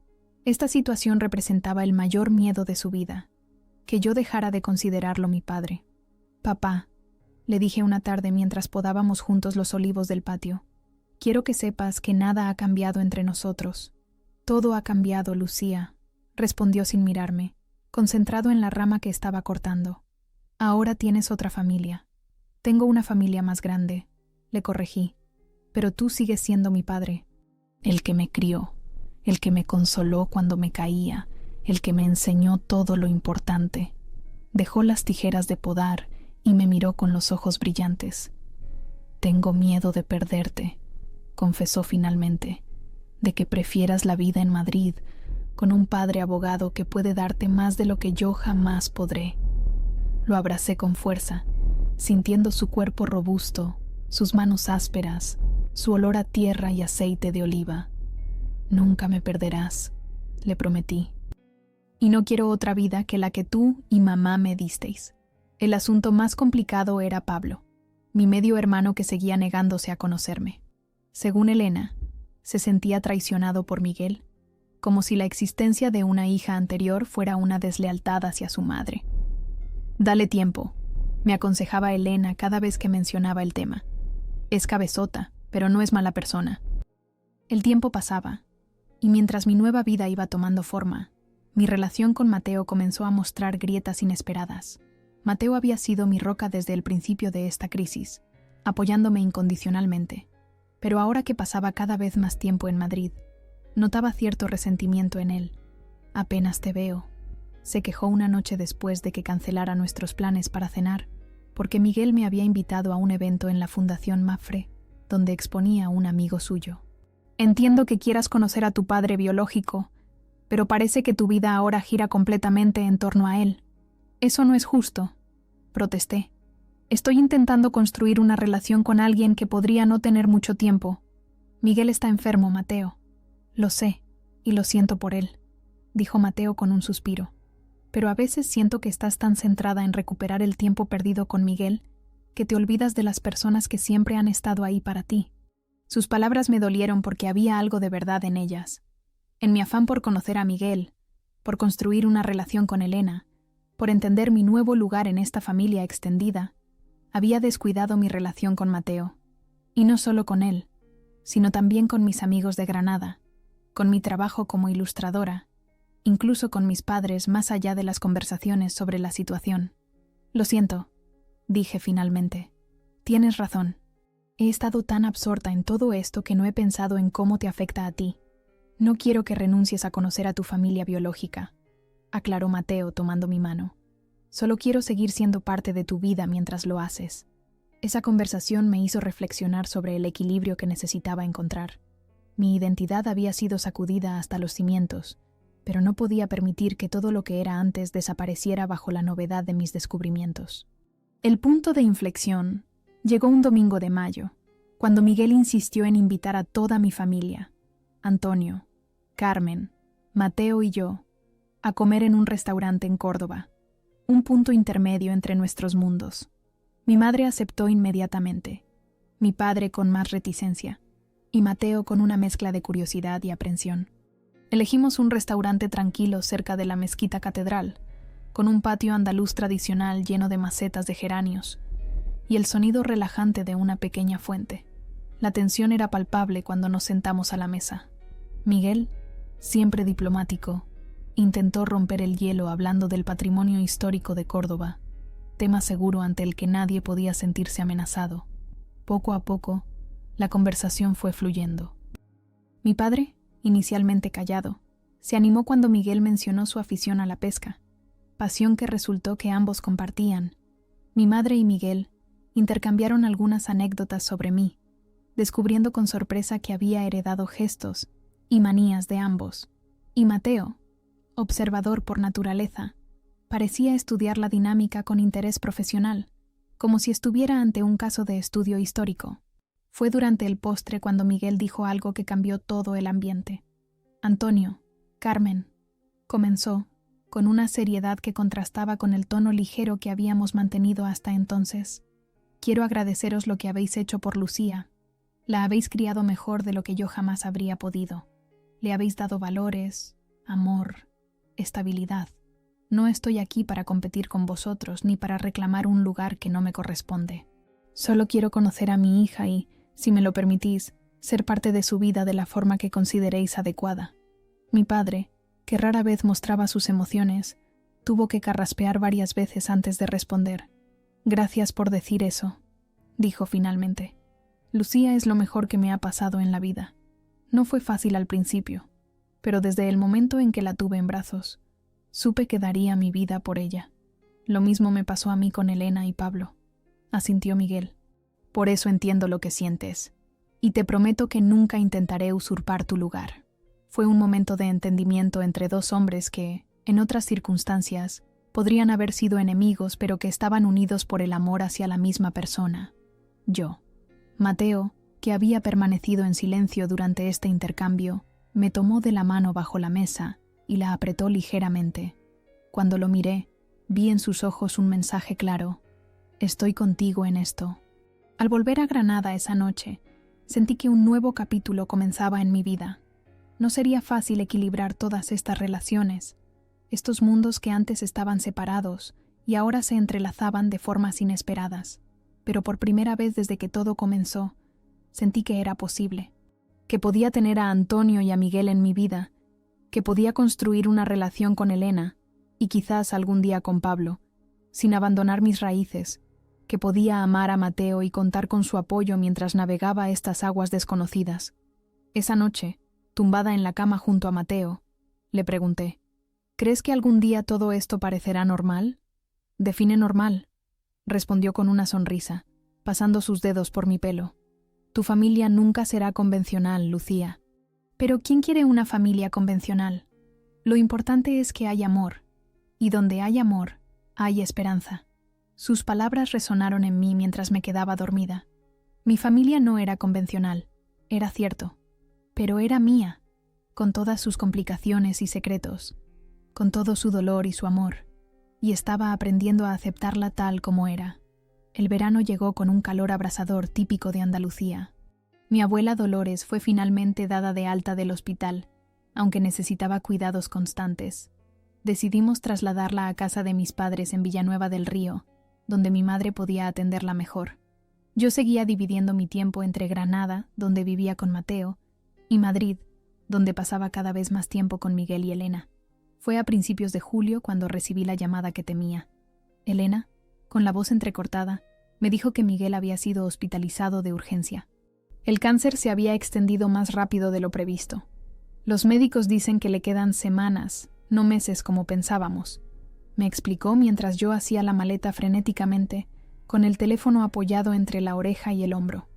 esta situación representaba el mayor miedo de su vida, que yo dejara de considerarlo mi padre. «Papá», le dije una tarde mientras podábamos juntos los olivos del patio, «quiero que sepas que nada ha cambiado entre nosotros». «Todo ha cambiado, Lucía», respondió sin mirarme, concentrado en la rama que estaba cortando. «Ahora tienes otra familia». «Tengo una familia más grande», le corregí, «pero tú sigues siendo mi padre, el que me crió, el que me consoló cuando me caía, el que me enseñó todo lo importante». Dejó las tijeras de podar y me miró con los ojos brillantes. «Tengo miedo de perderte», confesó finalmente, «de que prefieras la vida en Madrid, con un padre abogado que puede darte más de lo que yo jamás podré». Lo abracé con fuerza, sintiendo su cuerpo robusto, sus manos ásperas, su olor a tierra y aceite de oliva. «Nunca me perderás», le prometí. «Y no quiero otra vida que la que tú y mamá me disteis». El asunto más complicado era Pablo, mi medio hermano que seguía negándose a conocerme. Según Elena, se sentía traicionado por Miguel, como si la existencia de una hija anterior fuera una deslealtad hacia su madre. «Dale tiempo», me aconsejaba Elena cada vez que mencionaba el tema. «Es cabezota, pero no es mala persona». El tiempo pasaba, y mientras mi nueva vida iba tomando forma, mi relación con Mateo comenzó a mostrar grietas inesperadas. Mateo había sido mi roca desde el principio de esta crisis, apoyándome incondicionalmente. Pero ahora que pasaba cada vez más tiempo en Madrid, notaba cierto resentimiento en él. «Apenas te veo», se quejó una noche después de que cancelara nuestros planes para cenar, porque Miguel me había invitado a un evento en la Fundación Mapfre, donde exponía a un amigo suyo. «Entiendo que quieras conocer a tu padre biológico, pero parece que tu vida ahora gira completamente en torno a él. Eso no es justo», protesté. «Estoy intentando construir una relación con alguien que podría no tener mucho tiempo. Miguel está enfermo, Mateo». «Lo sé, y lo siento por él», dijo Mateo con un suspiro. «Pero a veces siento que estás tan centrada en recuperar el tiempo perdido con Miguel que te olvidas de las personas que siempre han estado ahí para ti». Sus palabras me dolieron porque había algo de verdad en ellas. En mi afán por conocer a Miguel, por construir una relación con Elena, por entender mi nuevo lugar en esta familia extendida, había descuidado mi relación con Mateo. Y no solo con él, sino también con mis amigos de Granada, con mi trabajo como ilustradora incluso con mis padres más allá de las conversaciones sobre la situación. Lo siento, dije finalmente. Tienes razón. He estado tan absorta en todo esto que no he pensado en cómo te afecta a ti. No quiero que renuncies a conocer a tu familia biológica, aclaró Mateo tomando mi mano. Solo quiero seguir siendo parte de tu vida mientras lo haces. Esa conversación me hizo reflexionar sobre el equilibrio que necesitaba encontrar. Mi identidad había sido sacudida hasta los cimientos, pero no podía permitir que todo lo que era antes desapareciera bajo la novedad de mis descubrimientos. El punto de inflexión llegó un domingo de mayo, cuando Miguel insistió en invitar a toda mi familia, Antonio, Carmen, Mateo y yo, a comer en un restaurante en Córdoba, un punto intermedio entre nuestros mundos. Mi madre aceptó inmediatamente, mi padre con más reticencia, y Mateo con una mezcla de curiosidad y aprensión. Elegimos un restaurante tranquilo cerca de la mezquita catedral, con un patio andaluz tradicional lleno de macetas de geranios, y el sonido relajante de una pequeña fuente. La tensión era palpable cuando nos sentamos a la mesa. Miguel, siempre diplomático, intentó romper el hielo hablando del patrimonio histórico de Córdoba, tema seguro ante el que nadie podía sentirse amenazado. Poco a poco, la conversación fue fluyendo. Mi padre, inicialmente callado, se animó cuando Miguel mencionó su afición a la pesca, pasión que resultó que ambos compartían. Mi madre y Miguel intercambiaron algunas anécdotas sobre mí, descubriendo con sorpresa que había heredado gestos y manías de ambos. Y Mateo, observador por naturaleza, parecía estudiar la dinámica con interés profesional, como si estuviera ante un caso de estudio histórico. Fue durante el postre cuando Miguel dijo algo que cambió todo el ambiente. Antonio, Carmen, comenzó, con una seriedad que contrastaba con el tono ligero que habíamos mantenido hasta entonces. Quiero agradeceros lo que habéis hecho por Lucía. La habéis criado mejor de lo que yo jamás habría podido. Le habéis dado valores, amor, estabilidad. No estoy aquí para competir con vosotros ni para reclamar un lugar que no me corresponde. Solo quiero conocer a mi hija y, si me lo permitís, ser parte de su vida de la forma que consideréis adecuada. Mi padre, que rara vez mostraba sus emociones, tuvo que carraspear varias veces antes de responder. Gracias por decir eso, dijo finalmente. Lucía es lo mejor que me ha pasado en la vida. No fue fácil al principio, pero desde el momento en que la tuve en brazos, supe que daría mi vida por ella. Lo mismo me pasó a mí con Elena y Pablo, asintió Miguel. Por eso entiendo lo que sientes, y te prometo que nunca intentaré usurpar tu lugar. Fue un momento de entendimiento entre dos hombres que, en otras circunstancias, podrían haber sido enemigos, pero que estaban unidos por el amor hacia la misma persona. Yo. Mateo, que había permanecido en silencio durante este intercambio, me tomó de la mano bajo la mesa y la apretó ligeramente. Cuando lo miré, vi en sus ojos un mensaje claro. Estoy contigo en esto. Al volver a Granada esa noche, sentí que un nuevo capítulo comenzaba en mi vida. No sería fácil equilibrar todas estas relaciones, estos mundos que antes estaban separados y ahora se entrelazaban de formas inesperadas. Pero por primera vez desde que todo comenzó, sentí que era posible, que podía tener a Antonio y a Miguel en mi vida, que podía construir una relación con Elena y quizás algún día con Pablo, sin abandonar mis raíces, que podía amar a Mateo y contar con su apoyo mientras navegaba estas aguas desconocidas. Esa noche, tumbada en la cama junto a Mateo, le pregunté, ¿crees que algún día todo esto parecerá normal? Define normal, respondió con una sonrisa, pasando sus dedos por mi pelo. Tu familia nunca será convencional, Lucía. Pero ¿quién quiere una familia convencional? Lo importante es que hay amor, y donde hay amor, hay esperanza. Sus palabras resonaron en mí mientras me quedaba dormida. Mi familia no era convencional, era cierto, pero era mía, con todas sus complicaciones y secretos, con todo su dolor y su amor, y estaba aprendiendo a aceptarla tal como era. El verano llegó con un calor abrasador típico de Andalucía. Mi abuela Dolores fue finalmente dada de alta del hospital, aunque necesitaba cuidados constantes. Decidimos trasladarla a casa de mis padres en Villanueva del Río, donde mi madre podía atenderla mejor. Yo seguía dividiendo mi tiempo entre Granada, donde vivía con Mateo, y Madrid, donde pasaba cada vez más tiempo con Miguel y Elena. Fue a principios de julio cuando recibí la llamada que temía. Elena, con la voz entrecortada, me dijo que Miguel había sido hospitalizado de urgencia. El cáncer se había extendido más rápido de lo previsto. Los médicos dicen que le quedan semanas, no meses como pensábamos, me explicó mientras yo hacía la maleta frenéticamente, con el teléfono apoyado entre la oreja y el hombro.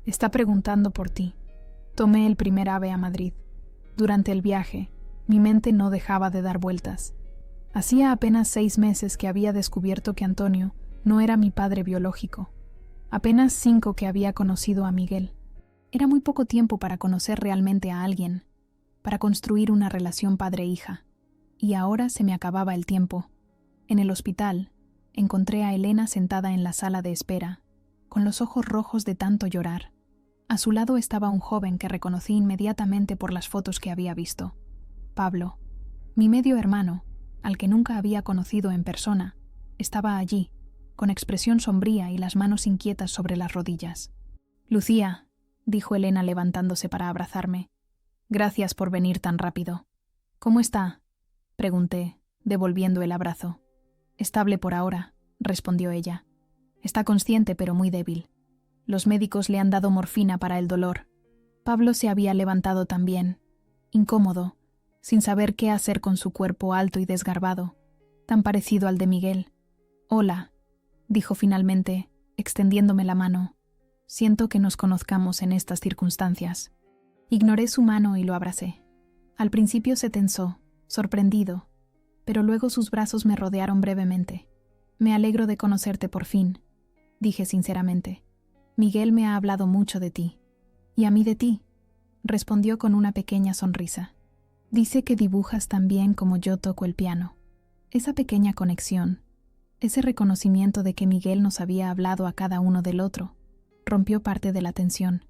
Está preguntando por ti. Tomé el primer AVE a Madrid. Durante el viaje, mi mente no dejaba de dar vueltas. Hacía apenas 6 meses que había descubierto que Antonio no era mi padre biológico. Apenas 5 que había conocido a Miguel. Era muy poco tiempo para conocer realmente a alguien, para construir una relación padre-hija. Y ahora se me acababa el tiempo. En el hospital, encontré a Elena sentada en la sala de espera, con los ojos rojos de tanto llorar. A su lado estaba un joven que reconocí inmediatamente por las fotos que había visto. Pablo, mi medio hermano, al que nunca había conocido en persona, estaba allí, con expresión sombría y las manos inquietas sobre las rodillas. «Lucía», dijo Elena levantándose para abrazarme, «gracias por venir tan rápido». «¿Cómo está?», pregunté, devolviendo el abrazo. «Estable por ahora», respondió ella. «Está consciente pero muy débil. Los médicos le han dado morfina para el dolor». Pablo se había levantado también, incómodo, sin saber qué hacer con su cuerpo alto y desgarbado, tan parecido al de Miguel. «Hola», dijo finalmente, extendiéndome la mano. «Siento que nos conozcamos en estas circunstancias». Ignoré su mano y lo abracé. Al principio se tensó, sorprendido, pero luego sus brazos me rodearon brevemente. «Me alegro de conocerte por fin», dije sinceramente. «Miguel me ha hablado mucho de ti». «Y a mí de ti», respondió con una pequeña sonrisa. «Dice que dibujas tan bien como yo toco el piano». Esa pequeña conexión, ese reconocimiento de que Miguel nos había hablado a cada uno del otro, rompió parte de la tensión.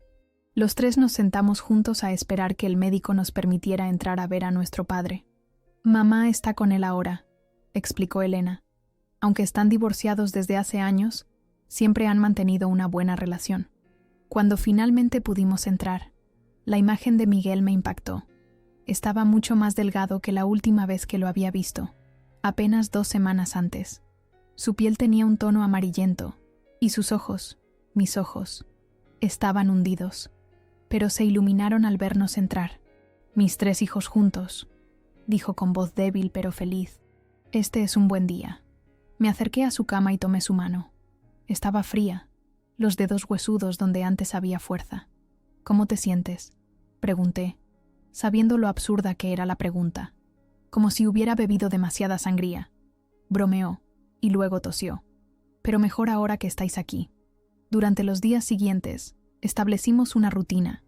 Los 3 nos sentamos juntos a esperar que el médico nos permitiera entrar a ver a nuestro padre. «Mamá está con él ahora», explicó Elena. «Aunque están divorciados desde hace años, siempre han mantenido una buena relación». Cuando finalmente pudimos entrar, la imagen de Miguel me impactó. Estaba mucho más delgado que la última vez que lo había visto, apenas 2 semanas antes. Su piel tenía un tono amarillento, y sus ojos, mis ojos, estaban hundidos, pero se iluminaron al vernos entrar. «Mis 3 hijos juntos», dijo con voz débil pero feliz. «Este es un buen día». Me acerqué a su cama y tomé su mano. Estaba fría, los dedos huesudos donde antes había fuerza. «¿Cómo te sientes?», pregunté, sabiendo lo absurda que era la pregunta. «Como si hubiera bebido demasiada sangría», bromeó, y luego tosió. «Pero mejor ahora que estáis aquí». Durante los días siguientes, establecimos una rutina.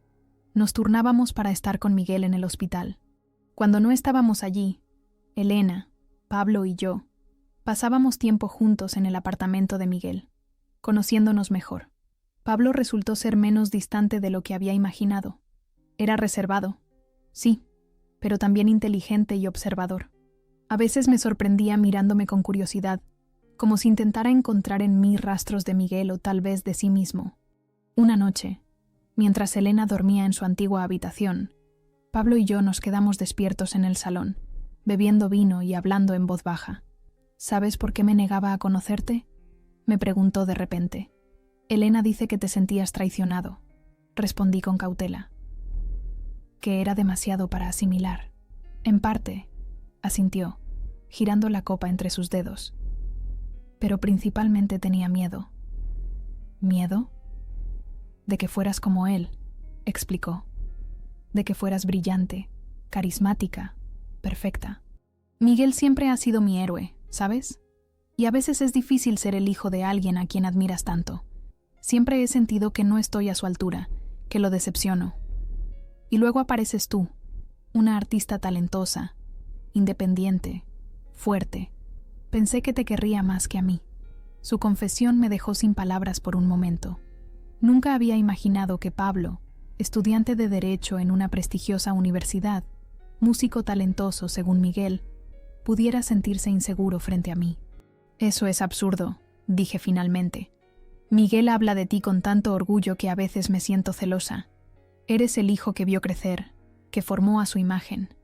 Nos turnábamos para estar con Miguel en el hospital. Cuando no estábamos allí, Elena, Pablo y yo pasábamos tiempo juntos en el apartamento de Miguel, conociéndonos mejor. Pablo resultó ser menos distante de lo que había imaginado. Era reservado, sí, pero también inteligente y observador. A veces me sorprendía mirándome con curiosidad, como si intentara encontrar en mí rastros de Miguel o tal vez de sí mismo. Una noche, mientras Elena dormía en su antigua habitación, Pablo y yo nos quedamos despiertos en el salón, bebiendo vino y hablando en voz baja. «¿Sabes por qué me negaba a conocerte?», me preguntó de repente. «Elena dice que te sentías traicionado», respondí con cautela. «Que era demasiado para asimilar». «En parte», asintió, girando la copa entre sus dedos. «Pero principalmente tenía miedo». «¿Miedo?». «De que fueras como él», explicó. «De que fueras brillante, carismática, perfecta. Miguel siempre ha sido mi héroe, ¿sabes? Y a veces es difícil ser el hijo de alguien a quien admiras tanto. Siempre he sentido que no estoy a su altura, que lo decepciono. Y luego apareces tú, una artista talentosa, independiente, fuerte. Pensé que te querría más que a mí». Su confesión me dejó sin palabras por un momento. Nunca había imaginado que Pablo, estudiante de Derecho en una prestigiosa universidad, músico talentoso según Miguel, pudiera sentirse inseguro frente a mí. «Eso es absurdo», dije finalmente. «Miguel habla de ti con tanto orgullo que a veces me siento celosa. Eres el hijo que vio crecer, que formó a su imagen.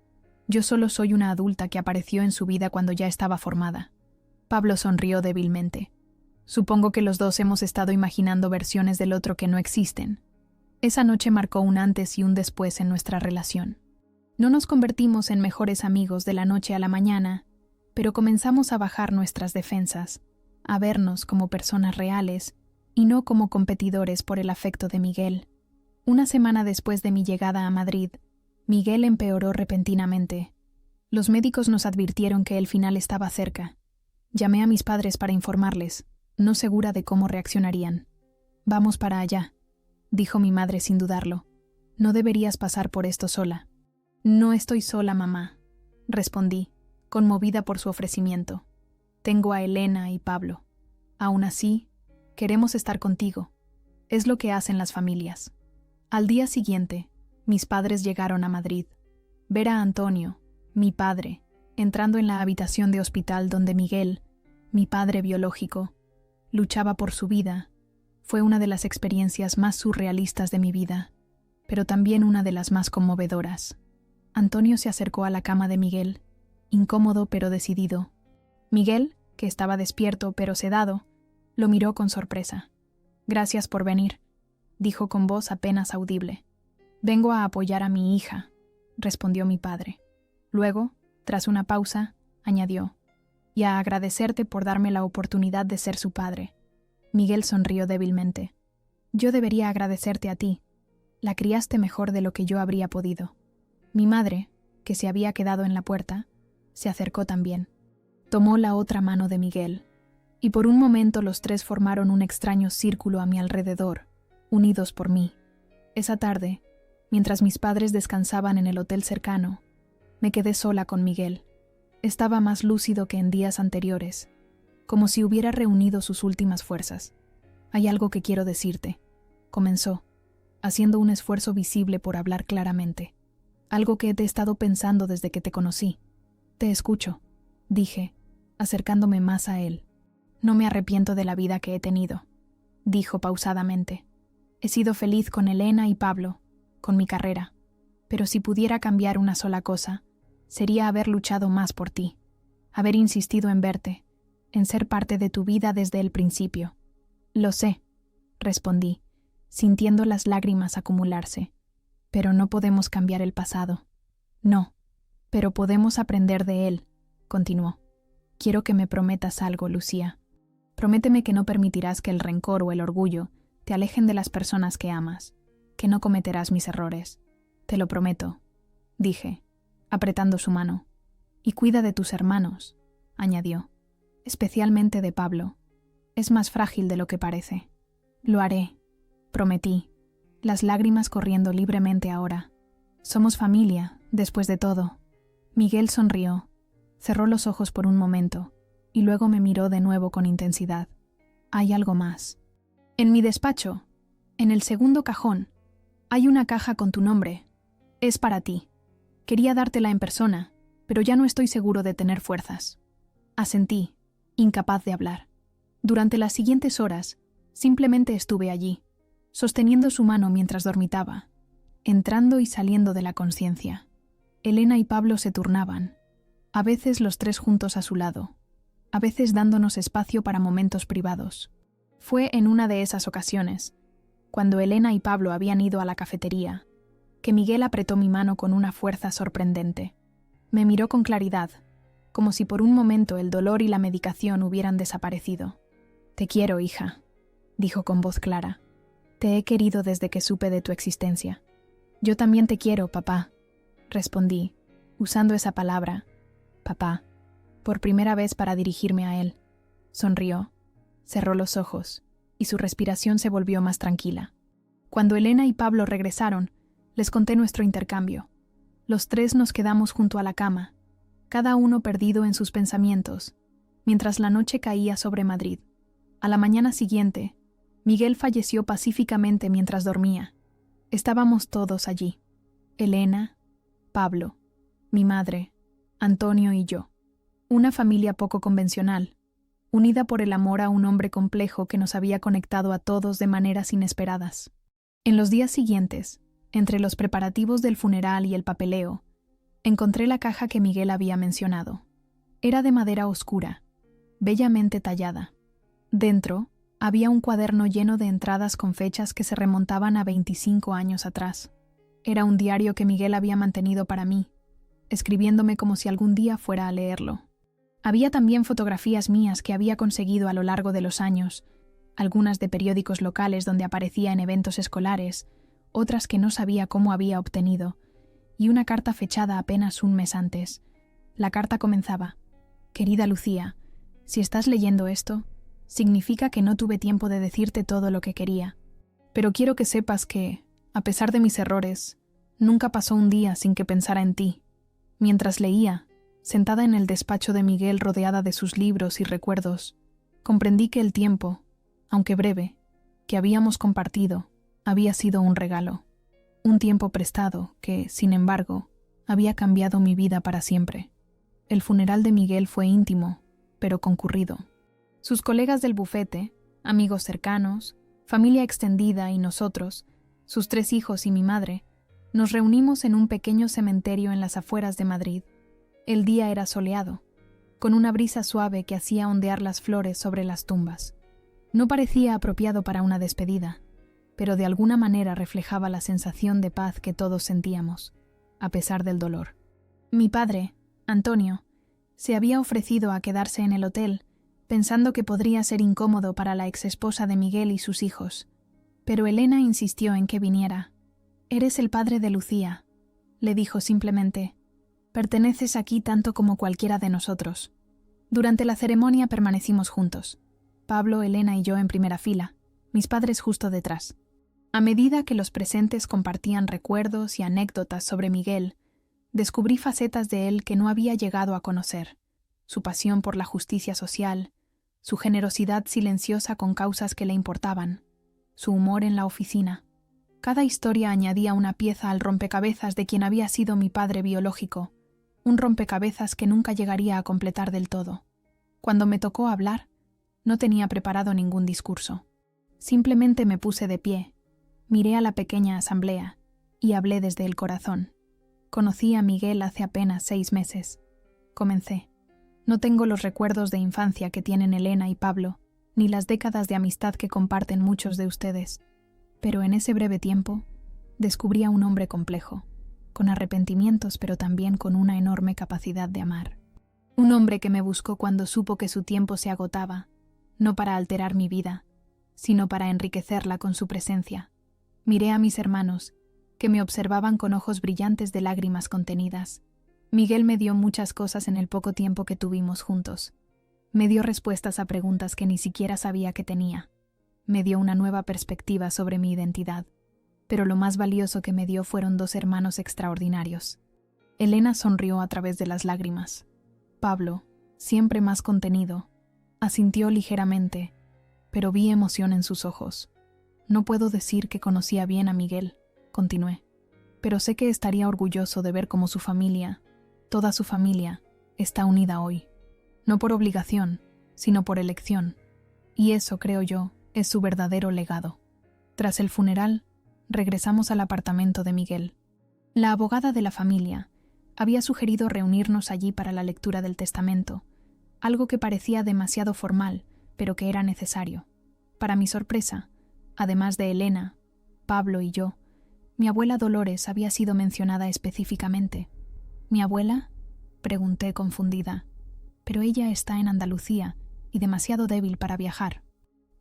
Yo solo soy una adulta que apareció en su vida cuando ya estaba formada. Pablo sonrió débilmente. Supongo que los dos hemos estado imaginando versiones del otro que no existen. Esa noche marcó un antes y un después en nuestra relación. No nos convertimos en mejores amigos de la noche a la mañana, pero comenzamos a bajar nuestras defensas, a vernos como personas reales y no como competidores por el afecto de Miguel. Una semana después de mi llegada a Madrid, Miguel empeoró repentinamente. Los médicos nos advirtieron que el final estaba cerca. Llamé a mis padres para informarles, no segura de cómo reaccionarían. «Vamos para allá», dijo mi madre sin dudarlo. «No deberías pasar por esto sola». «No estoy sola, mamá», respondí, conmovida por su ofrecimiento. «Tengo a Elena y Pablo. Aún así, queremos estar contigo. Es lo que hacen las familias». Al día siguiente, mis padres llegaron a Madrid. Ver a Antonio, mi padre, entrando en la habitación de hospital donde Miguel, mi padre biológico, luchaba por su vida, fue una de las experiencias más surrealistas de mi vida, pero también una de las más conmovedoras. Antonio se acercó a la cama de Miguel, incómodo pero decidido. Miguel, que estaba despierto pero sedado, lo miró con sorpresa. «Gracias por venir», dijo con voz apenas audible. «Vengo a apoyar a mi hija», respondió mi padre. Luego, tras una pausa, añadió, «y a agradecerte por darme la oportunidad de ser su padre». Miguel sonrió débilmente. «Yo debería agradecerte a ti. La criaste mejor de lo que yo habría podido». Mi madre, que se había quedado en la puerta, se acercó también. Tomó la otra mano de Miguel, y por un momento los tres formaron un extraño círculo a mi alrededor, unidos por mí. Esa tarde, mientras mis padres descansaban en el hotel cercano, me quedé sola con Miguel. Estaba más lúcido que en días anteriores, como si hubiera reunido sus últimas fuerzas. «Hay algo que quiero decirte», comenzó, haciendo un esfuerzo visible por hablar claramente. «Algo que te he estado pensando desde que te conocí». «Te escucho», dije, acercándome más a él. «No me arrepiento de la vida que he tenido», dijo pausadamente. «He sido feliz con Elena y Pablo, con mi carrera. Pero si pudiera cambiar una sola cosa, sería haber luchado más por ti, haber insistido en verte, en ser parte de tu vida desde el principio». «Lo sé», respondí, sintiendo las lágrimas acumularse. «Pero no podemos cambiar el pasado». «No, pero podemos aprender de él», continuó. «Quiero que me prometas algo, Lucía. Prométeme que no permitirás que el rencor o el orgullo te alejen de las personas que amas, que no cometerás mis errores. Te lo prometo», dije, apretando su mano. «Y cuida de tus hermanos», añadió, «especialmente de Pablo. Es más frágil de lo que parece». «Lo haré», prometí, las lágrimas corriendo libremente ahora. «Somos familia, después de todo». Miguel sonrió, cerró los ojos por un momento, y luego me miró de nuevo con intensidad. «Hay algo más. En mi despacho, en el segundo cajón, hay una caja con tu nombre. Es para ti. Quería dártela en persona, pero ya no estoy seguro de tener fuerzas». Asentí, incapaz de hablar. Durante las siguientes horas, simplemente estuve allí, sosteniendo su mano mientras dormitaba, entrando y saliendo de la consciencia. Elena y Pablo se turnaban, a veces los tres juntos a su lado, a veces dándonos espacio para momentos privados. Fue en una de esas ocasiones, cuando Elena y Pablo habían ido a la cafetería, que Miguel apretó mi mano con una fuerza sorprendente. Me miró con claridad, como si por un momento el dolor y la medicación hubieran desaparecido. «Te quiero, hija», dijo con voz clara. «Te he querido desde que supe de tu existencia». «Yo también te quiero, papá», respondí, usando esa palabra, papá, por primera vez para dirigirme a él. Sonrió, cerró los ojos, y su respiración se volvió más tranquila. Cuando Elena y Pablo regresaron, les conté nuestro intercambio. Los tres nos quedamos junto a la cama, cada uno perdido en sus pensamientos, mientras la noche caía sobre Madrid. A la mañana siguiente, Miguel falleció pacíficamente mientras dormía. Estábamos todos allí. Elena, Pablo, mi madre, Antonio y yo. Una familia poco convencional, unida por el amor a un hombre complejo que nos había conectado a todos de maneras inesperadas. En los días siguientes, entre los preparativos del funeral y el papeleo, Encontré la caja que Miguel había mencionado. Era de madera oscura, bellamente tallada. Dentro había un cuaderno lleno de entradas con fechas que se remontaban a 25 años atrás. Era un diario que Miguel había mantenido para mí, escribiéndome como si algún día fuera a leerlo. Había también fotografías mías que había conseguido a lo largo de los años, algunas de periódicos locales donde aparecía en eventos escolares, otras que no sabía cómo había obtenido, y una carta fechada apenas un mes antes. La carta comenzaba: «Querida Lucía, si estás leyendo esto, significa que no tuve tiempo de decirte todo lo que quería. Pero quiero que sepas que, a pesar de mis errores, nunca pasó un día sin que pensara en ti». Mientras leía, sentada en el despacho de Miguel rodeada de sus libros y recuerdos, comprendí que el tiempo, aunque breve, que habíamos compartido, había sido un regalo. Un tiempo prestado que, sin embargo, había cambiado mi vida para siempre. El funeral de Miguel fue íntimo, pero concurrido. Sus colegas del bufete, amigos cercanos, familia extendida y nosotros, sus 3 hijos y mi madre, nos reunimos en un pequeño cementerio en las afueras de Madrid. El día era soleado, con una brisa suave que hacía ondear las flores sobre las tumbas. No parecía apropiado para una despedida, pero de alguna manera reflejaba la sensación de paz que todos sentíamos, a pesar del dolor. Mi padre, Antonio, se había ofrecido a quedarse en el hotel, pensando que podría ser incómodo para la exesposa de Miguel y sus hijos. Pero Elena insistió en que viniera. «Eres el padre de Lucía», le dijo simplemente. «Perteneces aquí tanto como cualquiera de nosotros». Durante la ceremonia permanecimos juntos. Pablo, Elena y yo en primera fila, mis padres justo detrás. A medida que los presentes compartían recuerdos y anécdotas sobre Miguel, descubrí facetas de él que no había llegado a conocer: su pasión por la justicia social, su generosidad silenciosa con causas que le importaban, su humor en la oficina. Cada historia añadía una pieza al rompecabezas de quien había sido mi padre biológico, un rompecabezas que nunca llegaría a completar del todo. Cuando me tocó hablar, no tenía preparado ningún discurso. Simplemente me puse de pie, miré a la pequeña asamblea y hablé desde el corazón. Conocí a Miguel hace apenas 6 meses. Comencé. No tengo los recuerdos de infancia que tienen Elena y Pablo, ni las décadas de amistad que comparten muchos de ustedes. Pero en ese breve tiempo, descubrí a un hombre complejo, con arrepentimientos pero también con una enorme capacidad de amar. Un hombre que me buscó cuando supo que su tiempo se agotaba, no para alterar mi vida, sino para enriquecerla con su presencia. Miré a mis hermanos, que me observaban con ojos brillantes de lágrimas contenidas. Miguel me dio muchas cosas en el poco tiempo que tuvimos juntos. Me dio respuestas a preguntas que ni siquiera sabía que tenía. Me dio una nueva perspectiva sobre mi identidad. Pero lo más valioso que me dio fueron 2 hermanos extraordinarios. Elena sonrió a través de las lágrimas. Pablo, siempre más contenido, asintió ligeramente, pero vi emoción en sus ojos. No puedo decir que conocía bien a Miguel, continué, pero sé que estaría orgulloso de ver cómo su familia, toda su familia, está unida hoy. No por obligación, sino por elección. Y eso, creo yo, es su verdadero legado. Tras el funeral, regresamos al apartamento de Miguel. La abogada de la familia había sugerido reunirnos allí para la lectura del testamento, algo que parecía demasiado formal, pero que era necesario. Para mi sorpresa, además de Elena, Pablo y yo, mi abuela Dolores había sido mencionada específicamente. ¿Mi abuela?, pregunté confundida. Pero ella está en Andalucía y demasiado débil para viajar.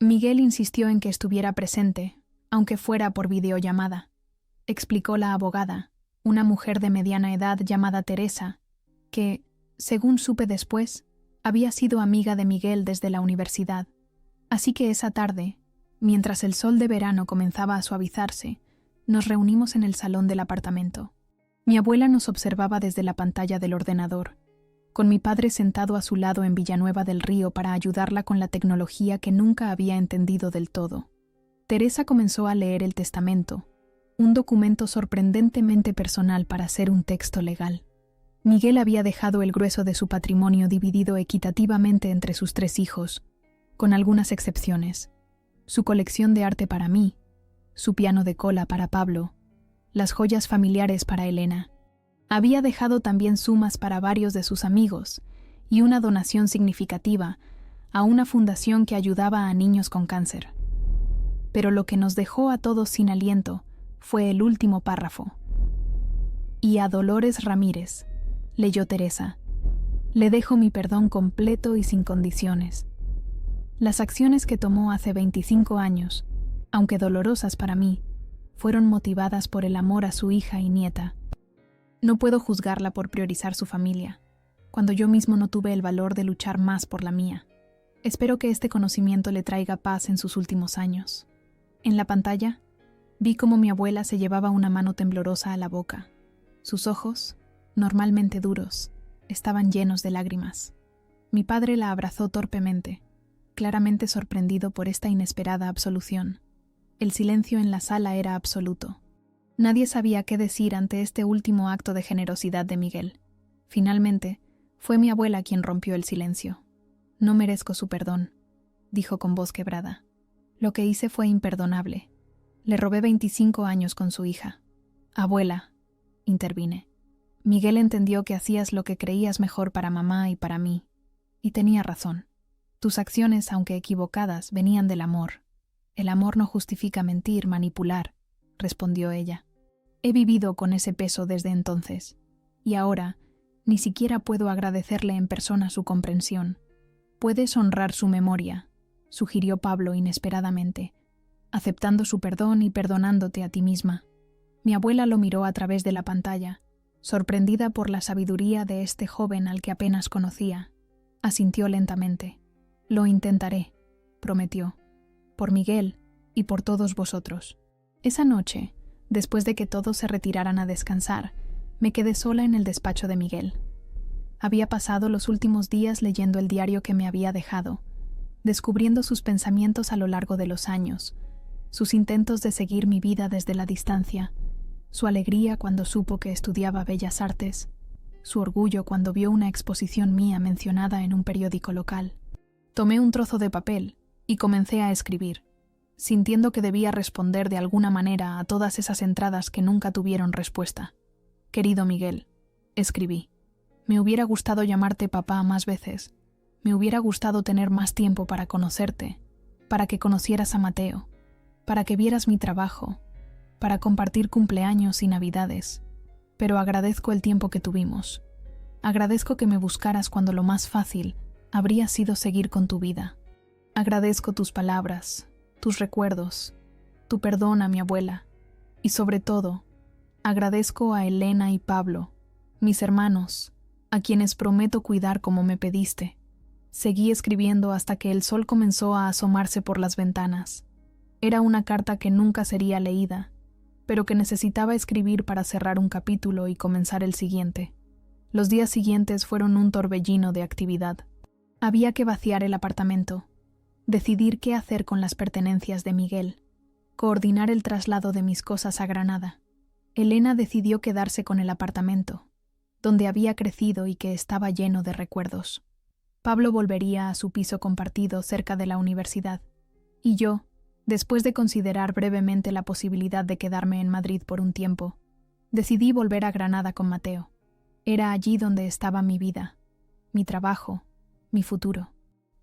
Miguel insistió en que estuviera presente, aunque fuera por videollamada. Explicó la abogada, una mujer de mediana edad llamada Teresa, que, según supe después, había sido amiga de Miguel desde la universidad. Así que esa tarde, mientras el sol de verano comenzaba a suavizarse, nos reunimos en el salón del apartamento. Mi abuela nos observaba desde la pantalla del ordenador, con mi padre sentado a su lado en Villanueva del Río para ayudarla con la tecnología que nunca había entendido del todo. Teresa comenzó a leer el testamento, un documento sorprendentemente personal para ser un texto legal. Miguel había dejado el grueso de su patrimonio dividido equitativamente entre sus 3 hijos, con algunas excepciones: su colección de arte para mí, su piano de cola para Pablo, las joyas familiares para Elena. Había dejado también sumas para varios de sus amigos y una donación significativa a una fundación que ayudaba a niños con cáncer. Pero lo que nos dejó a todos sin aliento fue el último párrafo. Y a Dolores Ramírez, leyó Teresa, le dejo mi perdón completo y sin condiciones. Las acciones que tomó hace 25 años, aunque dolorosas para mí, fueron motivadas por el amor a su hija y nieta. No puedo juzgarla por priorizar su familia, cuando yo mismo no tuve el valor de luchar más por la mía. Espero que este conocimiento le traiga paz en sus últimos años. En la pantalla, vi cómo mi abuela se llevaba una mano temblorosa a la boca. Sus ojos, normalmente duros, estaban llenos de lágrimas. Mi padre la abrazó torpemente, claramente sorprendido por esta inesperada absolución. El silencio en la sala era absoluto. Nadie sabía qué decir ante este último acto de generosidad de Miguel. Finalmente, fue mi abuela quien rompió el silencio. No merezco su perdón, dijo con voz quebrada. Lo que hice fue imperdonable. Le robé 25 años con su hija. Abuela, intervine. Miguel entendió que hacías lo que creías mejor para mamá y para mí. Y tenía razón. Tus acciones, aunque equivocadas, venían del amor. El amor no justifica mentir, manipular, respondió ella. He vivido con ese peso desde entonces. Y ahora, ni siquiera puedo agradecerle en persona su comprensión. Puedes honrar su memoria, sugirió Pablo inesperadamente, aceptando su perdón y perdonándote a ti misma. Mi abuela lo miró a través de la pantalla, sorprendida por la sabiduría de este joven al que apenas conocía. Asintió lentamente. Lo intentaré, prometió, por Miguel y por todos vosotros. Esa noche, después de que todos se retiraran a descansar, me quedé sola en el despacho de Miguel. Había pasado los últimos días leyendo el diario que me había dejado, descubriendo sus pensamientos a lo largo de los años, sus intentos de seguir mi vida desde la distancia, su alegría cuando supo que estudiaba Bellas Artes, su orgullo cuando vio una exposición mía mencionada en un periódico local. Tomé un trozo de papel y comencé a escribir, sintiendo que debía responder de alguna manera a todas esas entradas que nunca tuvieron respuesta. Querido Miguel, escribí. Me hubiera gustado llamarte papá más veces. Me hubiera gustado tener más tiempo para conocerte, para que conocieras a Mateo, para que vieras mi trabajo, para compartir cumpleaños y navidades. Pero agradezco el tiempo que tuvimos. Agradezco que me buscaras cuando lo más fácil habría sido seguir con tu vida. Agradezco tus palabras, tus recuerdos, tu perdón a mi abuela. Y sobre todo, agradezco a Elena y Pablo, mis hermanos, a quienes prometo cuidar como me pediste. Seguí escribiendo hasta que el sol comenzó a asomarse por las ventanas. Era una carta que nunca sería leída, pero que necesitaba escribir para cerrar un capítulo y comenzar el siguiente. Los días siguientes fueron un torbellino de actividad. Había que vaciar el apartamento, decidir qué hacer con las pertenencias de Miguel, coordinar el traslado de mis cosas a Granada. Elena decidió quedarse con el apartamento, donde había crecido y que estaba lleno de recuerdos. Pablo volvería a su piso compartido cerca de la universidad, y yo, después de considerar brevemente la posibilidad de quedarme en Madrid por un tiempo, decidí volver a Granada con Mateo. Era allí donde estaba mi vida, mi trabajo, mi futuro.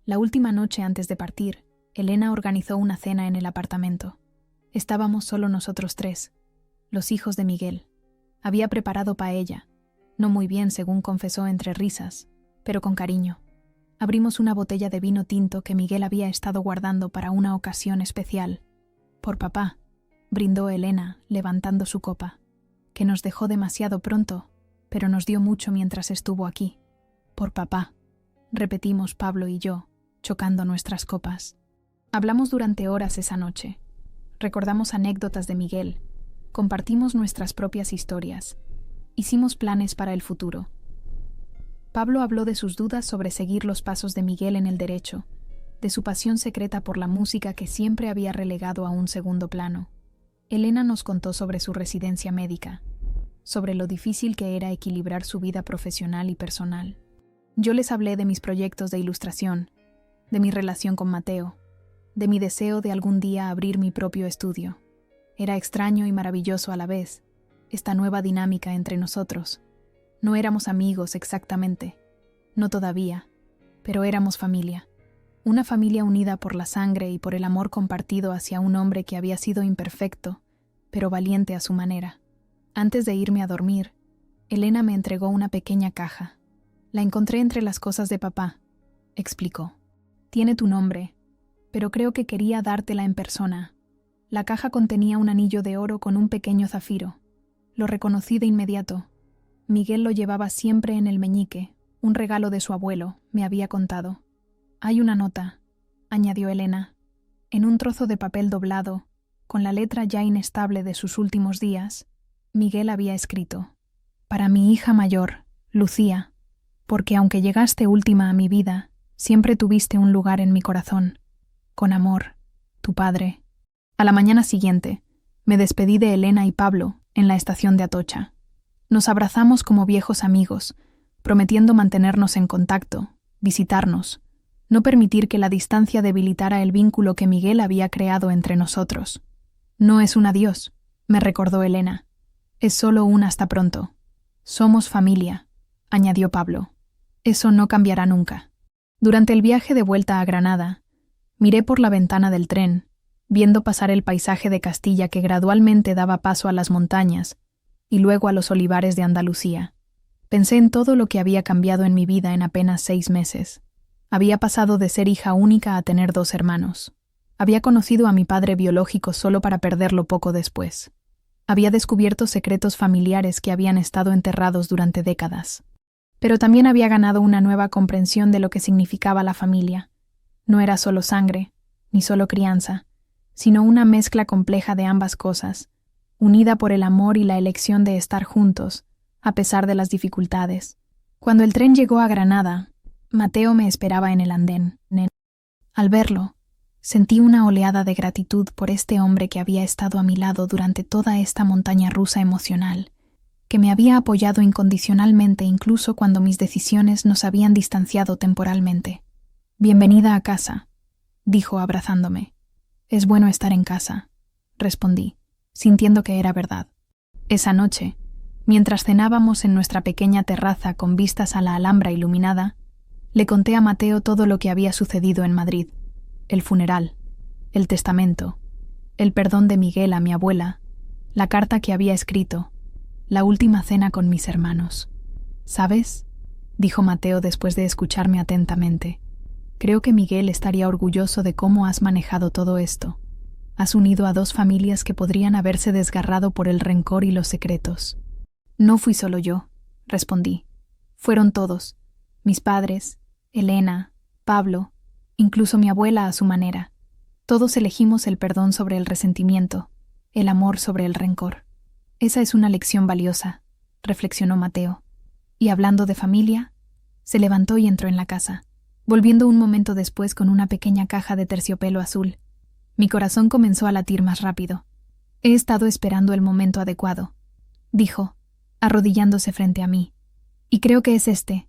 La última noche antes de partir, Elena organizó una cena en el apartamento. Estábamos solo nosotros tres, los hijos de Miguel. Había preparado paella, no muy bien según confesó entre risas, pero con cariño. Abrimos una botella de vino tinto que Miguel había estado guardando para una ocasión especial. Por papá, brindó Elena, levantando su copa, que nos dejó demasiado pronto, pero nos dio mucho mientras estuvo aquí. Por papá, repetimos Pablo y yo, chocando nuestras copas. Hablamos durante horas esa noche. Recordamos anécdotas de Miguel, compartimos nuestras propias historias, hicimos planes para el futuro. Pablo habló de sus dudas sobre seguir los pasos de Miguel en el derecho, de su pasión secreta por la música que siempre había relegado a un segundo plano. Elena nos contó sobre su residencia médica, sobre lo difícil que era equilibrar su vida profesional y personal. Yo les hablé de mis proyectos de ilustración, de mi relación con Mateo, de mi deseo de algún día abrir mi propio estudio. Era extraño y maravilloso a la vez, esta nueva dinámica entre nosotros, No éramos amigos exactamente, no todavía, pero éramos familia. Una familia unida por la sangre y por el amor compartido hacia un hombre que había sido imperfecto, pero valiente a su manera. Antes de irme a dormir, Elena me entregó una pequeña caja. La encontré entre las cosas de papá, explicó. Tiene tu nombre, pero creo que quería dártela en persona. La caja contenía un anillo de oro con un pequeño zafiro. Lo reconocí de inmediato. Miguel lo llevaba siempre en el meñique, un regalo de su abuelo, me había contado. Hay una nota, añadió Elena, en un trozo de papel doblado, con la letra ya inestable de sus últimos días. Miguel había escrito: para mi hija mayor, Lucía, porque aunque llegaste última a mi vida, siempre tuviste un lugar en mi corazón. Con amor, tu padre. A la mañana siguiente, me despedí de Elena y Pablo en la estación de Atocha. Nos abrazamos como viejos amigos, prometiendo mantenernos en contacto, visitarnos, no permitir que la distancia debilitara el vínculo que Miguel había creado entre nosotros. No es un adiós, me recordó Elena. Es solo un hasta pronto. Somos familia, añadió Pablo. Eso no cambiará nunca. Durante el viaje de vuelta a Granada, miré por la ventana del tren, viendo pasar el paisaje de Castilla que gradualmente daba paso a las montañas y luego a los olivares de Andalucía. Pensé en todo lo que había cambiado en mi vida en apenas 6 meses. Había pasado de ser hija única a tener 2 hermanos. Había conocido a mi padre biológico solo para perderlo poco después. Había descubierto secretos familiares que habían estado enterrados durante décadas. Pero también había ganado una nueva comprensión de lo que significaba la familia. No era solo sangre, ni solo crianza, sino una mezcla compleja de ambas cosas, unida por el amor y la elección de estar juntos, a pesar de las dificultades. Cuando el tren llegó a Granada, Mateo me esperaba en el andén. Al verlo, sentí una oleada de gratitud por este hombre que había estado a mi lado durante toda esta montaña rusa emocional, que me había apoyado incondicionalmente incluso cuando mis decisiones nos habían distanciado temporalmente. «Bienvenida a casa», dijo abrazándome. «Es bueno estar en casa», respondí, sintiendo que era verdad. Esa noche, mientras cenábamos en nuestra pequeña terraza con vistas a la Alhambra iluminada, le conté a Mateo todo lo que había sucedido en Madrid: el funeral, el testamento, el perdón de Miguel a mi abuela, la carta que había escrito, la última cena con mis hermanos. «¿Sabes?», dijo Mateo después de escucharme atentamente. «Creo que Miguel estaría orgulloso de cómo has manejado todo esto. Has unido a 2 familias que podrían haberse desgarrado por el rencor y los secretos». «No fui solo yo», respondí. «Fueron todos, mis padres, Elena, Pablo, incluso mi abuela a su manera. Todos elegimos el perdón sobre el resentimiento, el amor sobre el rencor. Esa es una lección valiosa», reflexionó Mateo. Y hablando de familia, se levantó y entró en la casa, volviendo un momento después con una pequeña caja de terciopelo azul. Mi corazón comenzó a latir más rápido. «He estado esperando el momento adecuado», dijo, arrodillándose frente a mí. «Y creo que es este.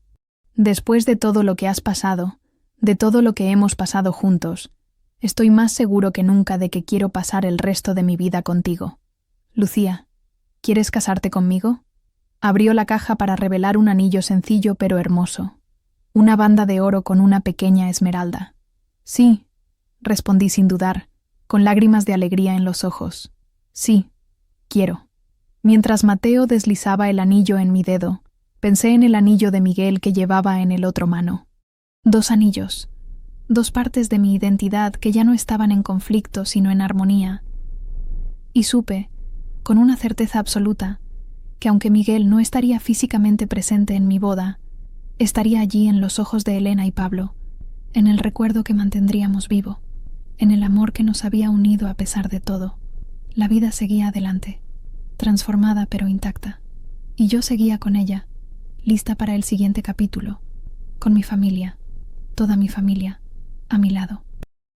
Después de todo lo que has pasado, de todo lo que hemos pasado juntos, estoy más seguro que nunca de que quiero pasar el resto de mi vida contigo. Lucía, ¿quieres casarte conmigo?». Abrió la caja para revelar un anillo sencillo pero hermoso, una banda de oro con una pequeña esmeralda. «Sí», respondí sin dudar, con lágrimas de alegría en los ojos. «Sí, quiero». Mientras Mateo deslizaba el anillo en mi dedo, pensé en el anillo de Miguel que llevaba en el otro mano. 2 anillos, 2 partes de mi identidad que ya no estaban en conflicto sino en armonía. Y supe, con una certeza absoluta, que aunque Miguel no estaría físicamente presente en mi boda, estaría allí en los ojos de Elena y Pablo, en el recuerdo que mantendríamos vivo, en el amor que nos había unido a pesar de todo. La vida seguía adelante, transformada pero intacta, y yo seguía con ella, lista para el siguiente capítulo, con mi familia, toda mi familia, a mi lado.